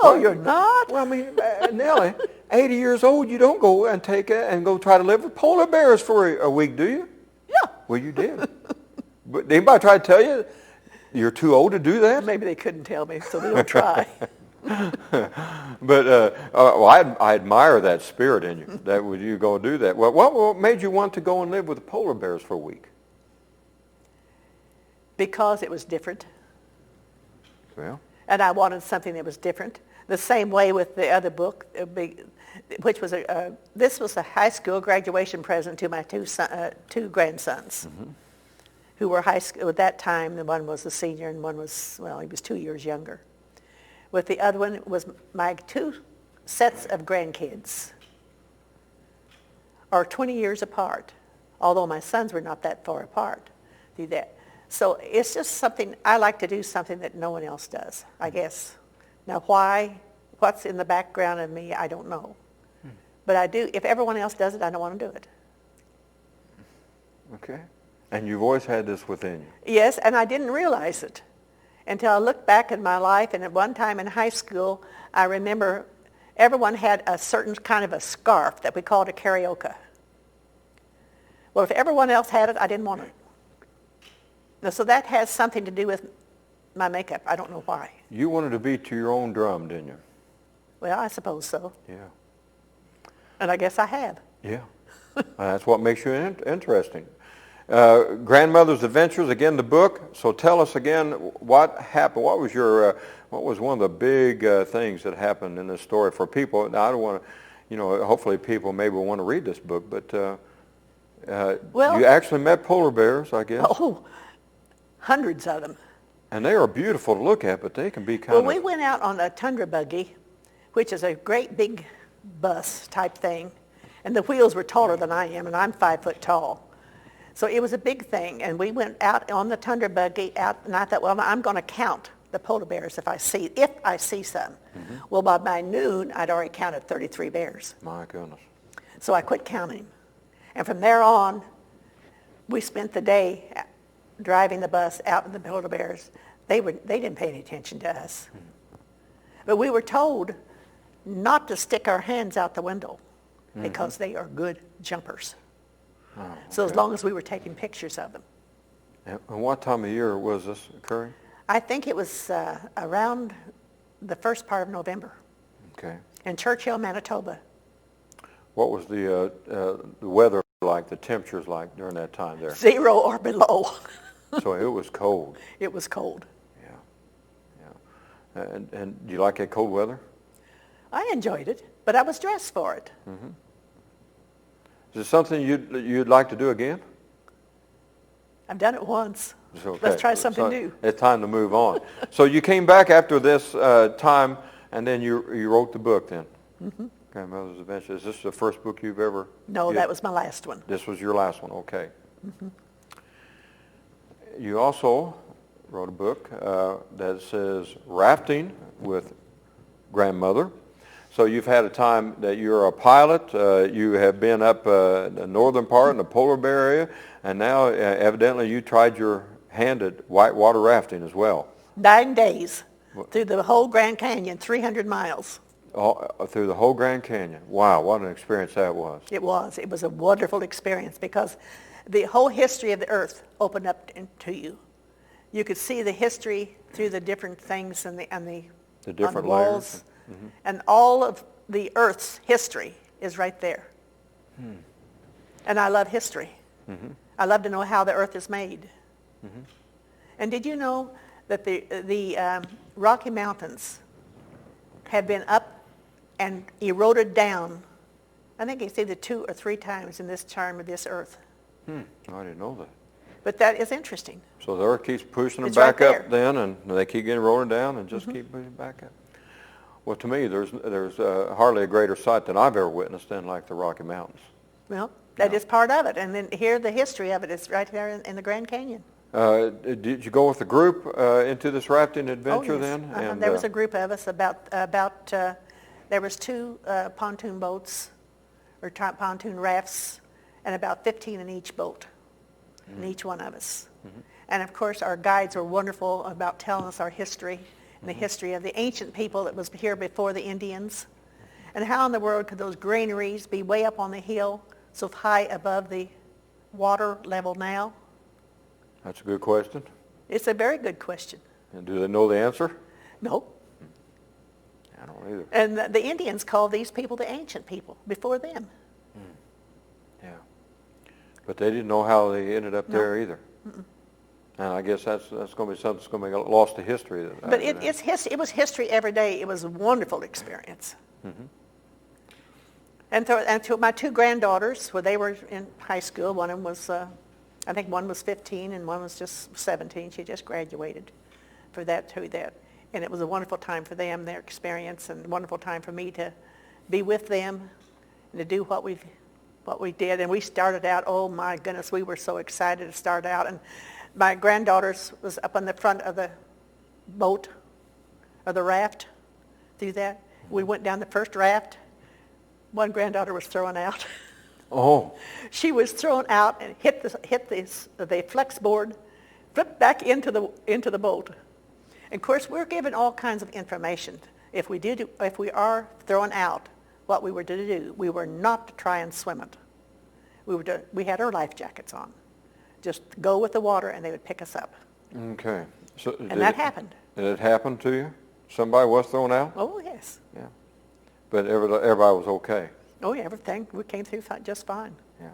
No, well, you're not. Well, I mean, Nellie, 80 years old, you don't go and take it and go try to live with polar bears for a week, do you? Yeah. Well, you did. But did anybody try to tell you you're too old to do that? Maybe they couldn't tell me, so they don't try. But I admire that spirit in you, that would you go do that. Well, what made you want to go and live with the polar bears for a week? Because it was different. Well. And I wanted something that was different. The same way with the other book, which was this was a high school graduation present to my two grandsons, mm-hmm. who were high school at that time. The one was a senior, and one was, well, he was 2 years younger. With the other one was my two sets of grandkids, are 20 years apart, although my sons were not that far apart. Do that. So it's just something, I like to do something that no one else does, I guess. Now what's in the background of me, I don't know. But I do, if everyone else does it, I don't want to do it. Okay. And you've always had this within you. Yes, and I didn't realize it until I looked back in my life, and at one time in high school, I remember everyone had a certain kind of a scarf that we called a carioca. Well, if everyone else had it, I didn't want it. Now, so that has something to do with my makeup. I don't know why. You wanted to beat to your own drum, didn't you? Well, I suppose so. Yeah. And I guess I have. Yeah. That's what makes you interesting. Grandmother's Adventures, again, the book. So tell us again what happened. What was one of the big things that happened in this story for people? Now, I don't want to, hopefully people maybe will want to read this book, but you actually met polar bears, I guess. Oh, hundreds of them. And they are beautiful to look at, but they can be kind of... Well, we went out on a tundra buggy, which is a great big bus type thing, and the wheels were taller than I am, and I'm 5 foot tall. So it was a big thing, and we went out on the tundra buggy out, and I thought, well, I'm going to count the polar bears if I see some. Mm-hmm. Well, by noon, I'd already counted 33 bears. My goodness. So I quit counting. And from there on, we spent the day driving the bus out with the polar bears. They didn't pay any attention to us. Mm-hmm. But we were told not to stick our hands out the window because they are good jumpers. Oh, So as okay. long as we were taking pictures of them. And what time of year was this occurring? I think it was around the first part of November Okay. in Churchill, Manitoba. What was the weather like, the temperatures like during that time there? 0 or below. So it was cold. It was cold. Yeah, yeah. And do you like that cold weather? I enjoyed it, but I was dressed for it. Is it something you'd like to do again? I've done it once. It's okay. Let's try something new. It's time to move on. So you came back after this time, and then you wrote the book then? Grandmother's Adventure. Is this the first book you've ever? No, that was my last one. This was your last one, okay. You also wrote a book that says Rafting with Grandmother. So you've had a time that you're a pilot. You have been up the northern part in the polar bear area, and now evidently you tried your hand at whitewater rafting as well. 9 days through the whole Grand Canyon, 300 miles. Through the whole Grand Canyon. Wow, what an experience that was. It was. It was a wonderful experience because the whole history of the earth opened up to you. You could see the history through the different things and the different walls. layers. And all of the earth's history is right there. And I love history. I love to know how the earth is made. And did you know that the Rocky Mountains have been up and eroded down, I think it's either 2 or 3 times in this time of this earth. I didn't know that. But that is interesting. So the earth keeps pushing them It's back right up then, and they keep getting rolling down and just keep pushing back up. Well, to me, there's hardly a greater sight than I've ever witnessed than like the Rocky Mountains. Well, that is part of it. And then here, the history of it is right there in the Grand Canyon. Did you go with the group into this rafting adventure then? And there was a group of us, there was 2 pontoon boats, or pontoon rafts, and about 15 in each boat, in each one of us. And of course, our guides were wonderful about telling us our history, and the history of the ancient people that was here before the Indians. And how in the world could those granaries be way up on the hill, so high above the water level now? That's a good question. It's a very good question. And do they know the answer? No. I don't either. And the Indians called these people the ancient people before them. Yeah. But they didn't know how they ended up there either. And I guess that's going to be something that's going to be lost to history. But it was history every day. It was a wonderful experience. And to my 2 granddaughters, when they were in high school, one of them was, I think one was 15 and one was just 17. She just graduated for that. And it was a wonderful time for them, their experience, and a wonderful time for me to be with them and to do what we did. And we started out, oh my goodness, we were so excited to start out. And my granddaughters was up on the front of the boat, or the raft, through that. We went down the first raft. One granddaughter was thrown out. Oh. She was thrown out and hit the flex board, flipped back into the boat. And of course, we're given all kinds of information. If we are thrown out, what we were to do, we were not to try and swim it. We had our life jackets on. Just go with the water, and they would pick us up. Okay. So And that happened. Did it happen to you? Somebody was thrown out? Oh, yes. Yeah. But everybody was okay? Oh, yeah, everything. We came through just fine. Yeah.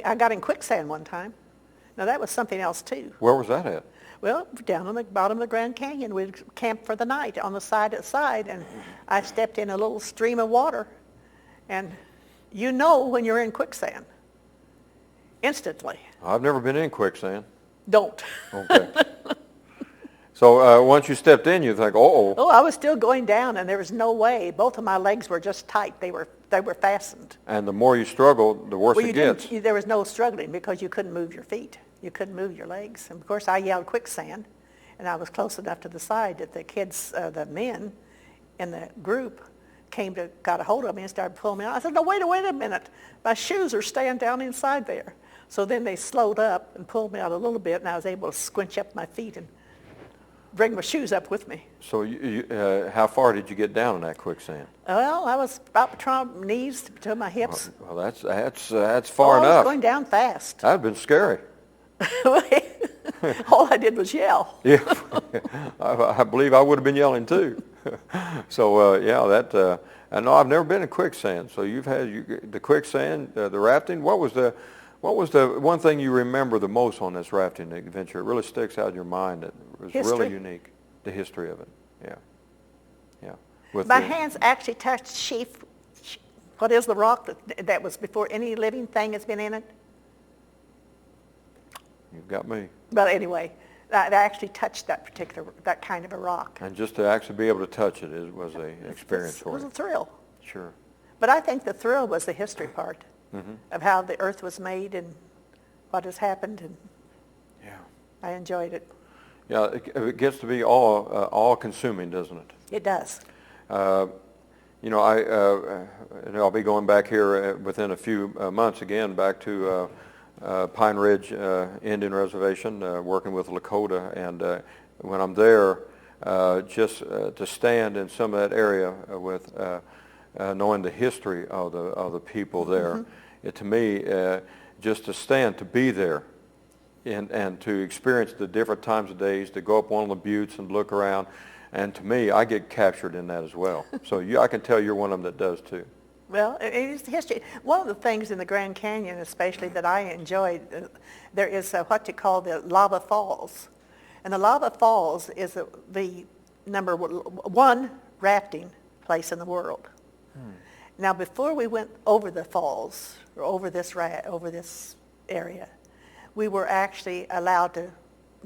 I got in quicksand one time. Now, that was something else, too. Where was that at? Well, down on the bottom of the Grand Canyon. We camped for the night on the side, and I stepped in a little stream of water. And you know when you're in quicksand, instantly. I've never been in quicksand. Don't. Okay. So once you stepped in, you think, uh-oh. Oh, I was still going down, and there was no way. Both of my legs were just tight. They were fastened. And the more you struggle, the worse it gets. There was no struggling because you couldn't move your feet. You couldn't move your legs. And of course, I yelled quicksand, and I was close enough to the side that the kids, the men in the group, got a hold of me and started pulling me out. I said, no, wait a minute. My shoes are staying down inside there. So then they slowed up and pulled me out a little bit, and I was able to squinch up my feet. And bring my shoes up with me. So how far did you get down in that quicksand? Well, I was about between my knees to my hips. Well, that's far I was enough. going down fast. That'd been scary. All I did was yell. Yeah, I believe I would have been yelling too. So I know I've never been in quicksand. So you've had the quicksand, the rafting. What was the one thing you remember the most on this rafting adventure? It really sticks out in your mind. That was History. really unique. The history of it. Yeah. My hands actually touched what is the rock that was before any living thing has been in it? You've got me. But anyway, I actually touched that kind of a rock. And just to actually be able to touch it was an experience for you. It was a thrill. Sure. But I think the thrill was the history part of how the earth was made and what has happened, and I enjoyed it. Yeah, it gets to be all-consuming, doesn't it? It does. I'll be going back here within a few months again, back to Pine Ridge Indian Reservation, working with Lakota, and when I'm there, just to stand in some of that area with knowing the history of the people there, to me, just to stand, to be there, and to experience the different times of days, to go up one of the buttes and look around, and to me, I get captured in that as well. So I can tell you're one of them that does too. Well, it's history. One of the things in the Grand Canyon, especially, that I enjoyed, there is what you call the lava falls. And the lava falls is the number one rafting place in the world. Now, before we went over the falls, or over this area, we were actually allowed to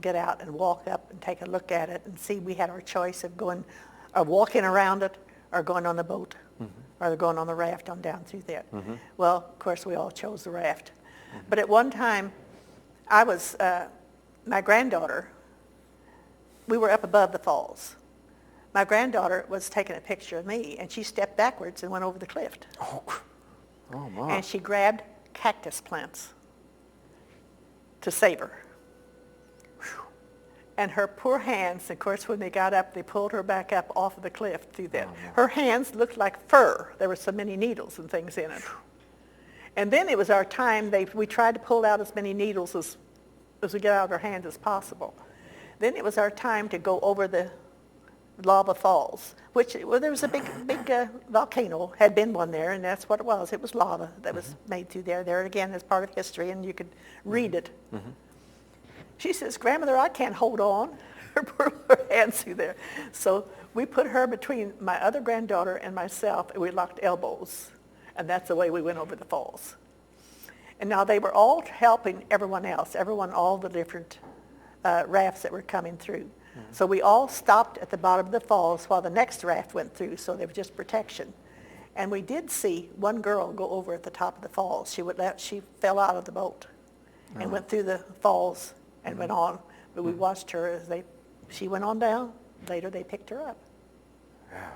get out and walk up and take a look at it and see. We had our choice of walking around it or going on the boat. Or going on the raft on down through there. Well, of course, we all chose the raft. But at one time, I was, my granddaughter, we were up above the falls. My granddaughter was taking a picture of me, and she stepped backwards and went over the cliff. Oh my. And she grabbed cactus plants to save her. And her poor hands, of course, when they got up, they pulled her back up off of the cliff through that. Her hands looked like fur. There were so many needles and things in it. And then it was our time. We tried to pull out as many needles as we get out of her hands as possible. Then it was our time to go over the lava falls, which there was a big volcano. Had been one there, and that's what it was. It was lava that was made through there. There again is part of history, and you could read it. She says, "Grandmother, I can't hold on." Her hands through there. So we put her between my other granddaughter and myself, and we locked elbows. And that's the way we went over the falls. And now they were all helping everyone else, all the different rafts that were coming through. So we all stopped at the bottom of the falls while the next raft went through, so there was just protection. And we did see one girl go over at the top of the falls. She fell out of the boat and went through the falls and went on. But we watched her as she went on down. Later they picked her up. Yeah.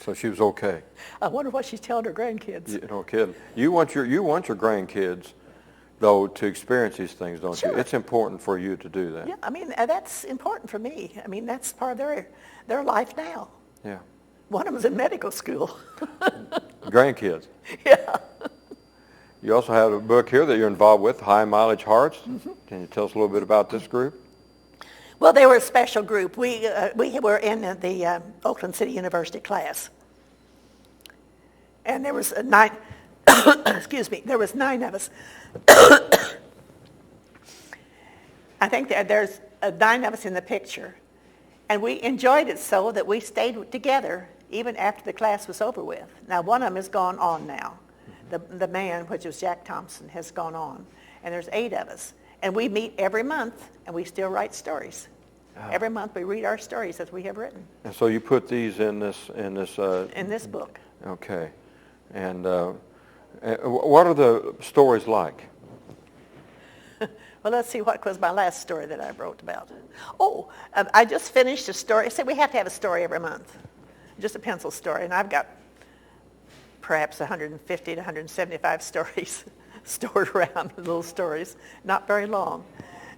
So she was okay. I wonder what she's telling her grandkids. No kidding. You want your grandkids, though, to experience these things, don't you? It's important for you to do that. Yeah, I mean, that's important for me. I mean, that's part of their life now. Yeah. One of them's in medical school. Grandkids. Yeah. You also have a book here that you're involved with, High Mileage Hearts. Can you tell us a little bit about this group? Well, they were a special group. We were in the Oakland City University class. And there was 9, there was 9 of us. I think there's 9 of us in the picture. And we enjoyed it so that we stayed together even after the class was over with. Now, one of them has gone on now. The man, which was Jack Thompson, has gone on. And there's 8 of us. And we meet every month, and we still write stories. Every month we read our stories that we have written. And so you put these in this in this book. Okay. And what are the stories like? Well, let's see what was my last story that I wrote about. Oh, I just finished a story. I said we have to have a story every month, just a pencil story, and I've got perhaps 150 to 175 stories stored around, little stories, not very long.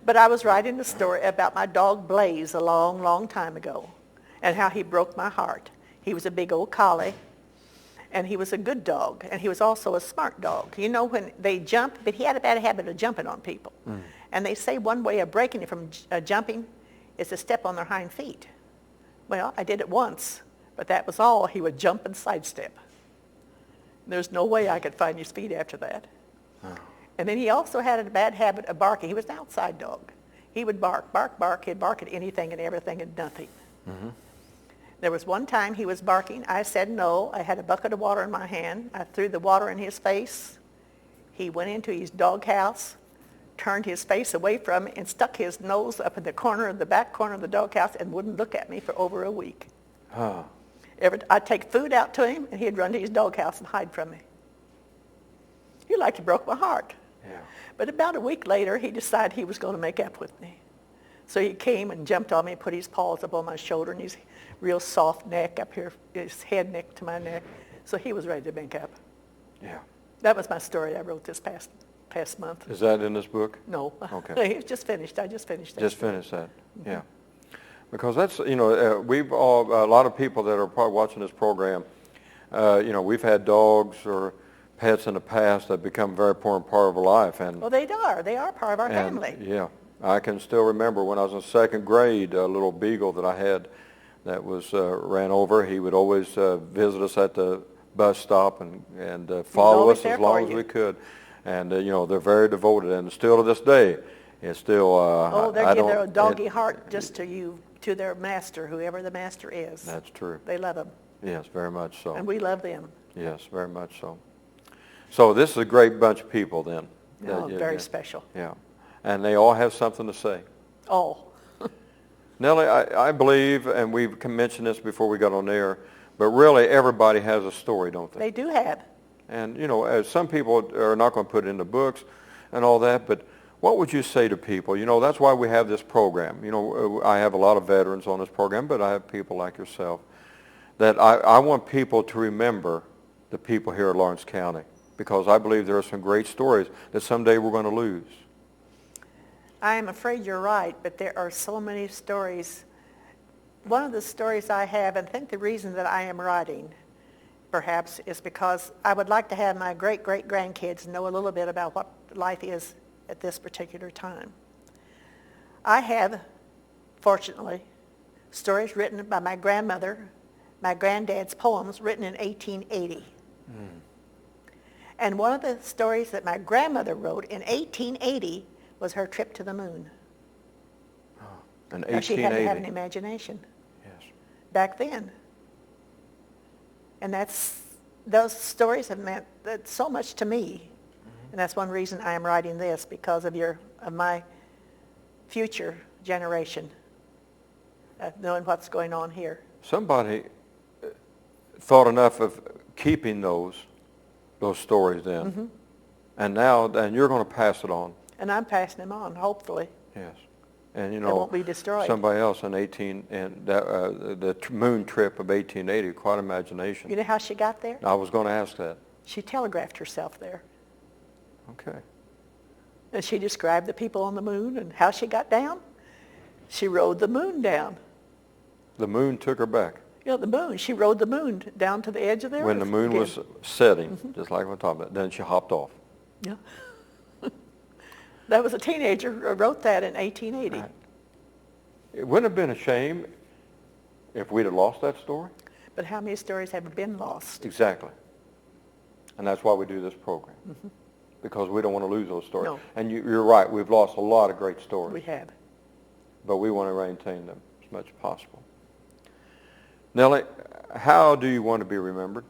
But I was writing a story about my dog Blaze a long, long time ago and how he broke my heart. He was a big old collie, and he was a good dog, and he was also a smart dog. You know, when they jump, but he had a bad habit of jumping on people. And they say one way of breaking it from jumping is to step on their hind feet. Well, I did it once, but that was all. He would jump and sidestep. There's no way I could find his feet after that. Oh. And then he also had a bad habit of barking. He was an outside dog. He would bark, bark, bark. He'd bark at anything and everything and nothing. Mm-hmm. There was one time he was barking. I said no. I had a bucket of water in my hand. I threw the water in his face. He went into his doghouse, turned his face away from me, and stuck his nose up in the back corner of the doghouse and wouldn't look at me for over a week. Huh. I'd take food out to him, and he'd run to his doghouse and hide from me. He like he broke my heart. Yeah. But about a week later, he decided he was going to make up with me. So he came and jumped on me, put his paws up on my shoulder and his real soft neck up here, his head neck to my neck. So he was ready to make up. Yeah. That was my story I wrote this past month. Is that in this book? No. Okay. It's just finished. I just finished that. Just finished that. Mm-hmm. Yeah. Because that's, we've all, a lot of people that are probably watching this program, we've had dogs or pets in the past that become a very important part of our life. And well, they are. They are part of our family. Yeah. I can still remember when I was in second grade, a little beagle that I had that was ran over. He would always visit us at the bus stop and follow us as long as we could. And, they're very devoted. And still to this day, it's still... they give their doggy heart just to their master, whoever the master is. That's true. They love him. Yes, very much so. And we love them. Yes, very much so. So this is a great bunch of people then. Very special. Yeah. And they all have something to say. All. Nellie, I believe, and we've mentioned this before we got on air, but really everybody has a story, don't they? They do have. And, as some people are not going to put it in the books and all that, but what would you say to people? That's why we have this program. I have a lot of veterans on this program, but I have people like yourself that I want people to remember the people here in Lawrence County, because I believe there are some great stories that someday we're going to lose. I am afraid you're right, but there are so many stories. One of the stories I have, and I think the reason that I am writing, perhaps, is because I would like to have my great-great-grandkids know a little bit about what life is at this particular time. I have, fortunately, stories written by my grandmother, my granddad's poems written in 1880. And one of the stories that my grandmother wrote in 1880 was her trip to the moon. Oh, in 1880. Now, she had to have an imagination. Yes. Back then. And those stories have meant so much to me. Mm-hmm. And that's one reason I am writing this, because of my future generation, knowing what's going on here. Somebody thought enough of keeping those stories then. Mm-hmm. And you're going to pass it on. And I'm passing them on, hopefully. Yes. And, they won't be destroyed. Somebody else in the moon trip of 1880, quite imagination. You know how she got there? I was going to ask that. She telegraphed herself there. Okay. And she described the people on the moon and how she got down. She rode the moon down. The moon took her back. The moon. She rode the moon down to the edge of the earth. When the moon was setting, just like we're talking about, then she hopped off. Yeah. That was a teenager who wrote that in 1880. Right. It wouldn't have been a shame if we'd have lost that story. But how many stories have been lost? Exactly. And that's why we do this program. Mm-hmm. Because we don't want to lose those stories. No. And you're right, we've lost a lot of great stories. We have. But we want to maintain them as much as possible. Nellie, how do you want to be remembered?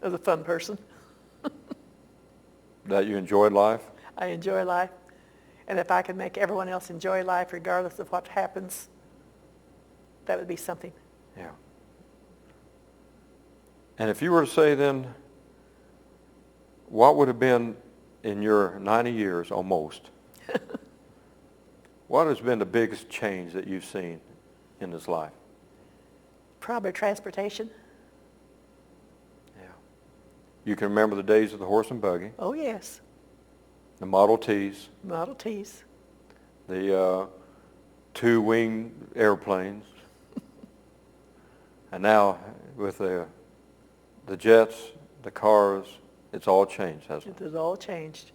As a fun person. That you enjoyed life? I enjoy life. And if I can make everyone else enjoy life regardless of what happens, that would be something. Yeah. And if you were to say then, what would have been in your 90 years almost, what has been the biggest change that you've seen in this life? Probably transportation. You can remember the days of the horse and buggy, Oh, yes. the Model Ts, Model Ts. the two-wing airplanes, and now with the jets, the cars, it's all changed, hasn't It it? has all changed.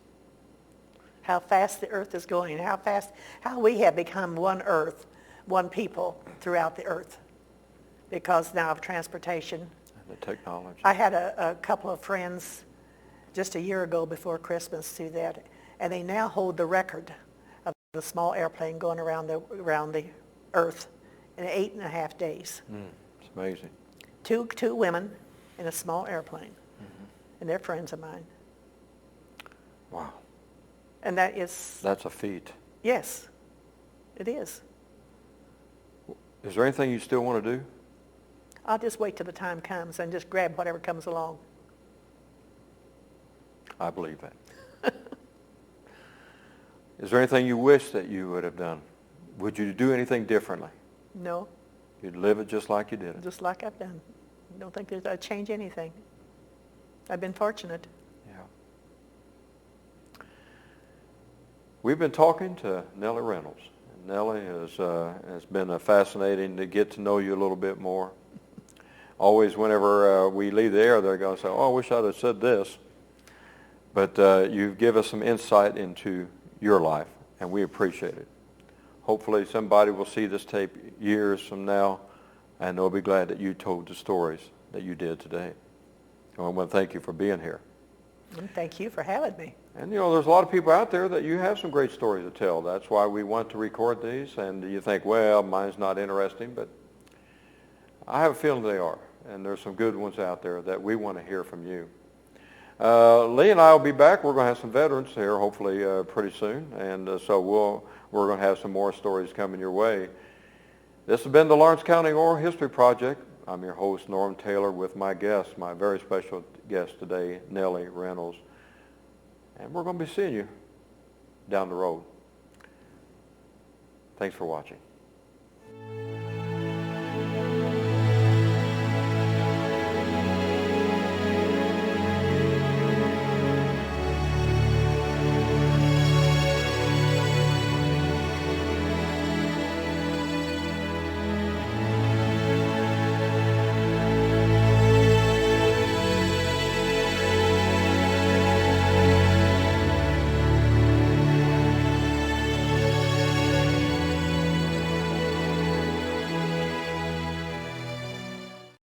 How fast the earth is going, how we have become one earth, one people throughout the earth because now of transportation. And the technology. I had a couple of friends just a year ago before Christmas do that, and they now hold the record of the small airplane going around the earth in 8.5 days. It's amazing. Two women in a small airplane, and they're friends of mine. Wow. And that's a feat. yes, it is. Is there anything you still want to do? I'll just wait till the time comes and just grab whatever comes along. I believe that. Is there anything you wish that you would have done? Would you do anything differently? No, You'd live it just like you did it. just like I've done. I don't think I'd change anything. I've been fortunate. Yeah. We've been talking to Nellie Reynolds. And Nellie has been fascinating to get to know you a little bit more. Always whenever we leave the air, they're going to say, oh, I wish I'd have said this. But you've given us some insight into your life, and we appreciate it. Hopefully somebody will see this tape years from now, and they'll be glad that you told the stories that you did today. And I want to thank you for being here. And thank you for having me. And, there's a lot of people out there that you have some great stories to tell. That's why we want to record these. And you think, well, mine's not interesting, but I have a feeling they are. And there's some good ones out there that we want to hear from you. Lee and I will be back. We're going to have some veterans here hopefully pretty soon. And so we're going to have some more stories coming your way. This has been the Lawrence County Oral History Project. I'm your host, Norm Taylor, with my guest, my very special guest today, Nellie Reynolds. And we're going to be seeing you down the road. Thanks for watching.